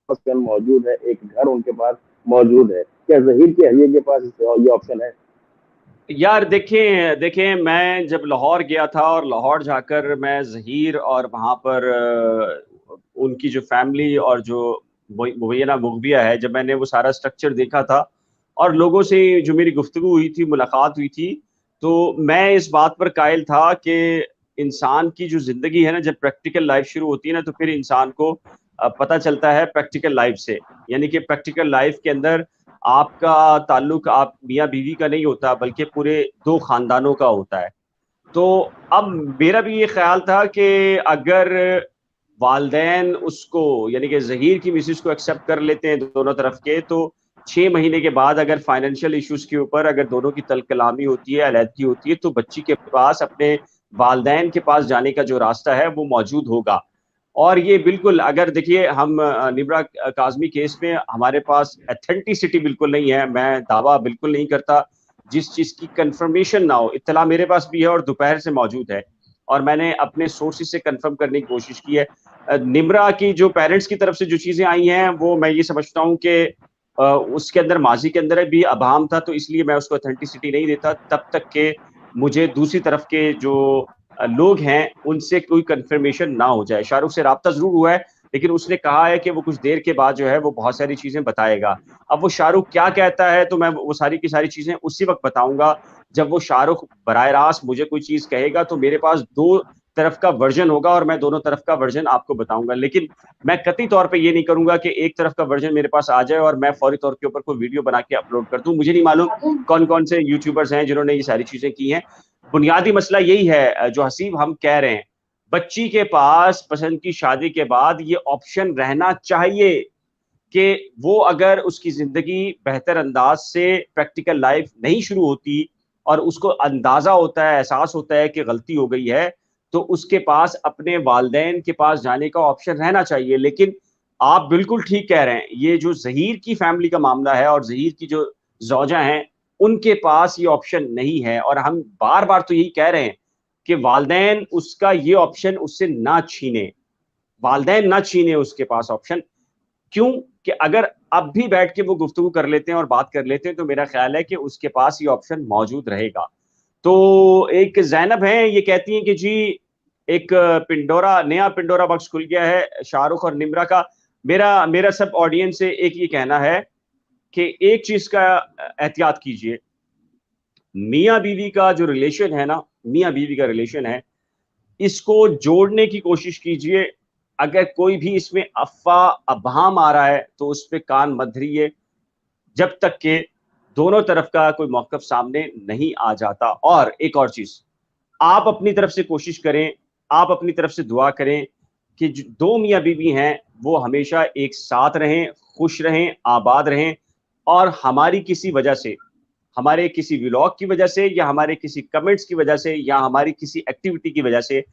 ऑप्शन मौजूद है, एक घर उनके पास मौजूद है। क्या ज़हीर की अहलिया के पास ये ऑप्शन है? यार देखें, मैं जब लाहौर गया था और लाहौर जाकर मैं ज़हीर और वहाँ पर उनकी जो फैमिली और जो मुबैना मुगबिया है, जब मैंने वो सारा स्ट्रक्चर देखा था और लोगों से जो मेरी गुफ्तगू हुई थी, मुलाकात हुई थी, तो मैं इस बात पर कायल था कि इंसान की जो ज़िंदगी है ना, जब प्रैक्टिकल लाइफ शुरू होती है ना, तो फिर इंसान को पता चलता है प्रैक्टिकल लाइफ से। यानी कि प्रैक्टिकल लाइफ के अंदर आपका ताल्लुक आप मियाँ-बीवी का नहीं होता, बल्कि पूरे 2 खानदानों का होता है। तो अब मेरा भी ये ख़्याल था कि अगर वालदैन उसको यानी कि ज़हीर की मिसेज़ को एक्सेप्ट कर लेते हैं दोनों तरफ के, तो 6 महीने के बाद अगर फाइनेंशियल इश्यूज़ के ऊपर अगर दोनों की तलकलामी होती है, अलहदगी होती है, तो बच्ची के पास अपने वालदैन के पास जाने का जो रास्ता है, वो मौजूद होगा। और ये बिल्कुल अगर देखिए हम निब्रा काज़मी केस में हमारे पास ऑथेंटिसिटी बिल्कुल नहीं है, मैं दावा बिल्कुल नहीं करता, जिस चीज़ की कन्फर्मेशन ना हो। इत्तला मेरे पास भी है और दोपहर से मौजूद है और मैंने अपने सोर्सेज़ से कन्फर्म करने की कोशिश की है। निम्रा की जो पेरेंट्स की तरफ से जो चीज़ें आई हैं, वो मैं ये समझता हूँ कि उसके अंदर माज़ी के अंदर भी अभाम था, तो इसलिए मैं उसको ऑथेंटिसिटी नहीं देता तब तक के मुझे दूसरी तरफ के जो लोग हैं, उनसे कोई कन्फर्मेशन ना हो जाए। शाहरुख से राब्ता ज़रूर हुआ है, लेकिन उसने कहा है कि वो कुछ देर के बाद जो है, वो बहुत सारी चीज़ें बताएगा। अब वो शाहरुख क्या कहता है, तो मैं वो सारी की सारी चीज़ें उसी वक़्त बताऊँगा, जब वो शाहरुख बराह रास्त मुझे कोई चीज़ कहेगा, तो मेरे पास 2 तरफ का वर्ज़न होगा और मैं दोनों तरफ का वर्ज़न आपको बताऊँगा। लेकिन मैं कतई तौर पे ये नहीं करूँगा कि एक तरफ का वर्ज़न मेरे पास आ जाए और मैं फ़ौरी तौर के ऊपर कोई वीडियो बना के अपलोड कर दूँ। मुझे नहीं मालूम कौन-कौन से यूट्यूबर्स हैं, जिन्होंने ये सारी चीज़ें की हैं। बुनियादी मसला यही है जो हसीब हम कह रहे हैं। बच्ची के पास पसंद की शादी के बाद ये ऑप्शन रहना चाहिए कि वो अगर उसकी ज़िंदगी बेहतर अंदाज़ से प्रैक्टिकल लाइफ़ नहीं शुरू होती और उसको अंदाज़ा होता है, एहसास होता है कि गलती हो गई है, तो उसके पास अपने वालिदैन के पास जाने का ऑप्शन रहना चाहिए। लेकिन आप बिल्कुल ठीक कह रहे हैं, ये जो ज़हीर की फ़ैमिली का मामला है और ज़हीर की जो ज़ौजा हैं, उनके पास ये ऑप्शन नहीं है और हम बार-बार तो यही कह रहे हैं कि वालिदैन उसका ये ऑप्शन उससे ना छीनें। वालिदैन ना छीनें उसके पास ऑप्शन। क्यों? कि अगर अब भी बैठ के वो गुफ्तगू कर लेते हैं और बात कर लेते हैं, तो मेरा ख़्याल है कि उसके पास ये ऑप्शन मौजूद रहेगा। तो एक ज़ैनब हैं, ये कहती हैं कि जी, एक नया पिंडोरा बॉक्स खुल गया है शाहरुख और निम्रा का। मेरा मेरा सब ऑडियंस से एक ये कहना है कि एक चीज़ का एहतियात कीजिए। मियाँ-बीवी का जो रिलेशन है ना, मियाँ-बीवी का रिलेशन है, इसको जोड़ने की कोशिश कीजिए। अगर कोई भी इसमें अफ़वाह, अबहम आ रहा है, तो उस पे कान मत धरिए, जब तक कि दोनों तरफ का कोई मौक़िफ़ सामने नहीं आ जाता। और एक और चीज़, आप अपनी तरफ से कोशिश करें, आप अपनी तरफ से दुआ करें कि ज 2 मियाँ-बीवी हैं, वो हमेशा एक साथ रहें, खुश रहें, आबाद रहें और हमारी किसी वजह से, हमारे किसी व्लॉग की वजह से या हमारे किसी कमेंट्स की वजह से या हमारी किसी एक्टिविटी की वजह से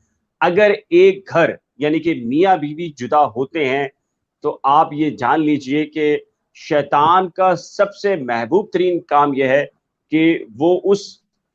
अगर एक घर यानी कि मियाँ-बीवी जुदा होते हैं, तो आप ये जान लीजिए कि शैतान का सबसे महबूब तरीन काम ये है कि वो उस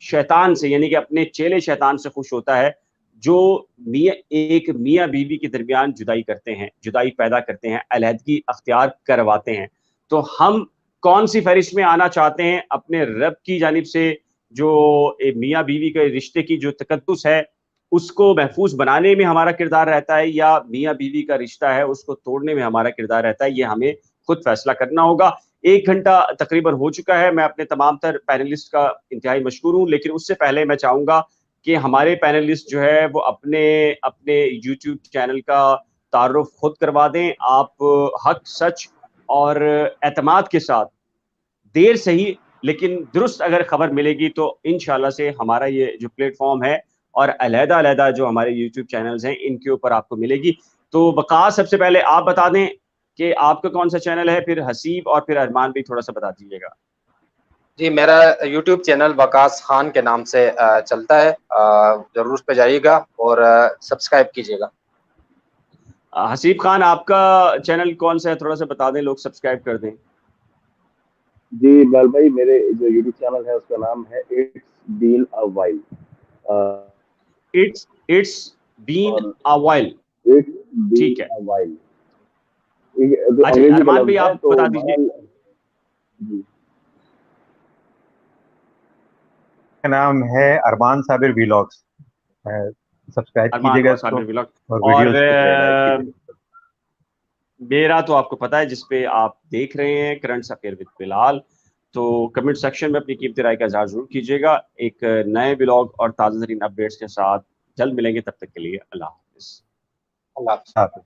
शैतान से यानी कि अपने चेले शैतान से खुश होता है, जो एक मियाँ-बीवी के दरमियान जुदाई करते हैं, जुदाई पैदा करते हैं, अलहदगी अख्तियार करवाते हैं। तो हम कौन-सी फ़हरिस्त में आना चाहते हैं, अपने रब की जानिब से जो मियाँ-बीवी के रिश्ते की जो तकद्दुस है, उसको महफूज़ बनाने में हमारा किरदार रहता है या मियाँ-बीवी का रिश्ता है, उसको तोड़ने में हमारा किरदार रहता है, ये हमें खुद फ़ैसला करना होगा। 1 घंटा तकरीबन हो चुका है, मैं अपने तमाम तर पैनलिस्ट का इंतहाई मशकूर हूँ, लेकिन उससे पहले मैं चाहूँगा कि हमारे पैनलिस्ट जो है वो अपने अपने यूट्यूब चैनल का तारुफ़ खुद करवा दें। आप हक़, सच और एतमाद के साथ देर सही लेकिन दुरुस्त अगर खबर मिलेगी तो इंशाल्लाह से हमारा ये जो प्लेटफ़ॉर्म है और अलहदा-अलहदा जो हमारे यूट्यूब चैनल्स हैं, इनके ऊपर आपको मिलेगी। तो वक़ास सबसे पहले आप बता दें कि आपका कौन-सा चैनल है, फिर हसीब और फिर अरमान भी थोड़ा-सा बता दीजिएगा। जी, मेरा यूट्यूब चैनल वकास खान के नाम से चलता है। ज़रूर उस पे जाइएगा और सब्सक्राइब कीजिएगा। हसीब खान आपका चैनल कौन-सा है? थोड़ा-सा बता दें, लोग सब्सक्राइब कर दें। जी इकबाल भाई, मेरे जो यूट्यूब चैनल है उसका नाम है it's been a while. It's been और अ व्हाइल। इट्स बीन ठीक है। अ व्हाइल, तो अच्छा, अंग्रेजी का अरमान भाई लफ्ज है, आप तो बता दीजिए। बहरहाल जी। का नाम है अरमान साबिर व्लॉग्स। सब्सक्राइब अरमान कीजिएगा और इसको साबिर व्लॉग और और वीडियोस को जो है लाइक कीजिएगा। मेरा तो आपको पता है, जिसपे आप देख रहे हैं करंट अफेयर विद बिलाल। तो कमेंट सेक्शन में अपनी कीमती राय का इज़हार जरूर कीजिएगा। एक नए ब्लॉग और ताज़ा तरीन अपडेट्स के साथ जल्द मिलेंगे, तब तक के लिए अल्लाह हाफिज़। अल्लाह हाफ़िज़। हाफिज़।